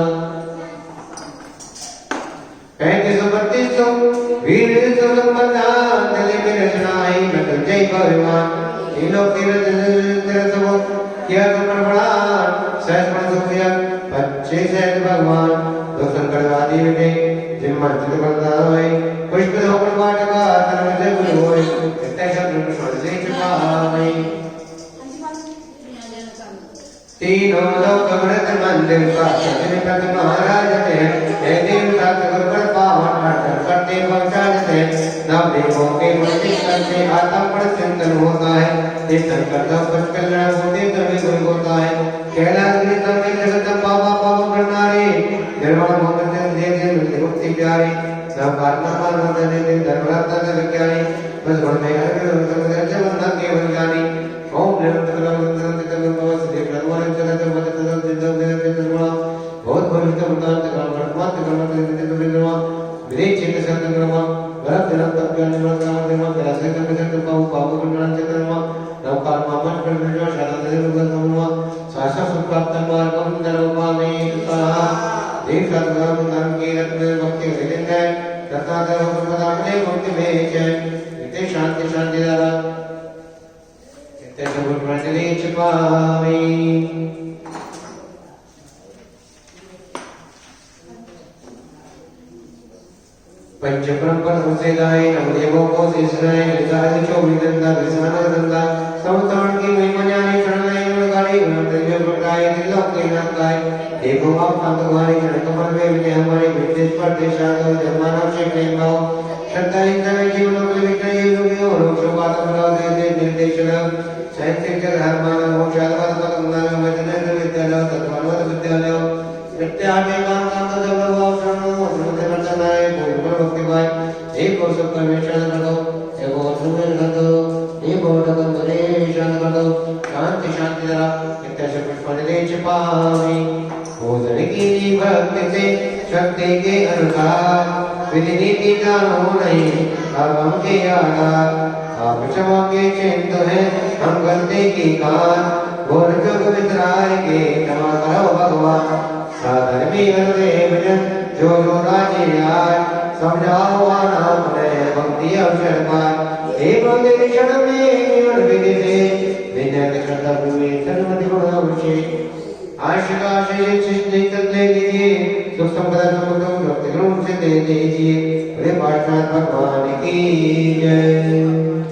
35 वीर सुरमना दिल में रचना है मृत्युंजय भगवान तीनों तीर्थ किया तो प्रणाम सहस्र सुखिया बच्चे सहज भगवान दो संकट आदि विटे जिन मर्जित बंदा होए पुष्प धोकर बाटका तन में गुरु होए इतने शब्द प्रश्न से चुकावे तीनों लोक अमृत मंदिर का सजने पद महाराज थे हे देवता गुरु पावन अर्चन करते पहुंचा जाते नव देवों के मुक्ति करते आत्म पर चिंतन होता है चिंतन करता पच कल्याण होते तभी गुरु होता है कैलाश गिरी तभी जगत पावा पावन करनारे निर्मल मोहन देव मुक्ति प्यारी नव कारना मान देव धर्मरत्न विज्ञानी बस गुण में हर जगत केवल ज्ञानी ओम निरंतर बहुत भविष्य मुताबिक कर्मत विदेश चित्त संतग्रमा भरत जन्म तप ज्ञान निर्माण निर्माण कैसे कर्म से पाऊ पाऊ गुणन से कर्म नव कर्म मन पर विजय शांति से कर्म शास्त्र सुप्राप्त मार्गम धर्मपामे कहा देव सद्गुरु धर्म की रत्न भक्ति विदिन है तथा देव पदार्थ मुक्ति में है इतने शांति शांति द्वारा इतने सब प्रति छिपावे पंच परंपरा से गाए नवदेवों को सिसराए निसार चौबीस दंता विसान दंता समतान की महिमा जाने शरणाई गाड़ी मंत्रियों प्रकाय दिलों के नाम गाए देवों आप संत गुहारी जन कमल में विजय हमारे विदेश पर देशात जन्माना से प्रेम भाव श्रद्धा इंद्र में जीवनों के विक्रय योगियों लोक शोभात बलाव दे निर्देशन साहित्यिक धर्मान मोक्षाद पद मंगल वचन विद्यालय तत्वानुद विद्यालय नित्यादि काम काम तो भगवान शरणो श्रद्धे वर्तनाय पूर्ण भक्ति भाई एक और सब परमेश्वर कर दो एक और सुमेर कर दो एक और तक परेशान कर दो शांति शांति जरा इतने से कुछ पढ़ने छिपावी भोजन की भक्ति से शक्ति के अनुसार विधि नीति जानो नहीं कर्म के आधार आप क्षमा के चिंत है हम गलती की कार घोर जुग वितराय के क्षमा करो भगवान साधर्मी हृदय भजन जो जो राजी आय समझाओ नाम ने भक्ति अवसर पाए हे भक्ति क्षण में केवल विधि से विनय करता हुए सर्वधि गुणावशे आशिका से सिद्धि ले लीजिए सुख संपदा समृद्धि भक्ति गुण से दे दीजिए बोले पाठनाथ भगवान की जय।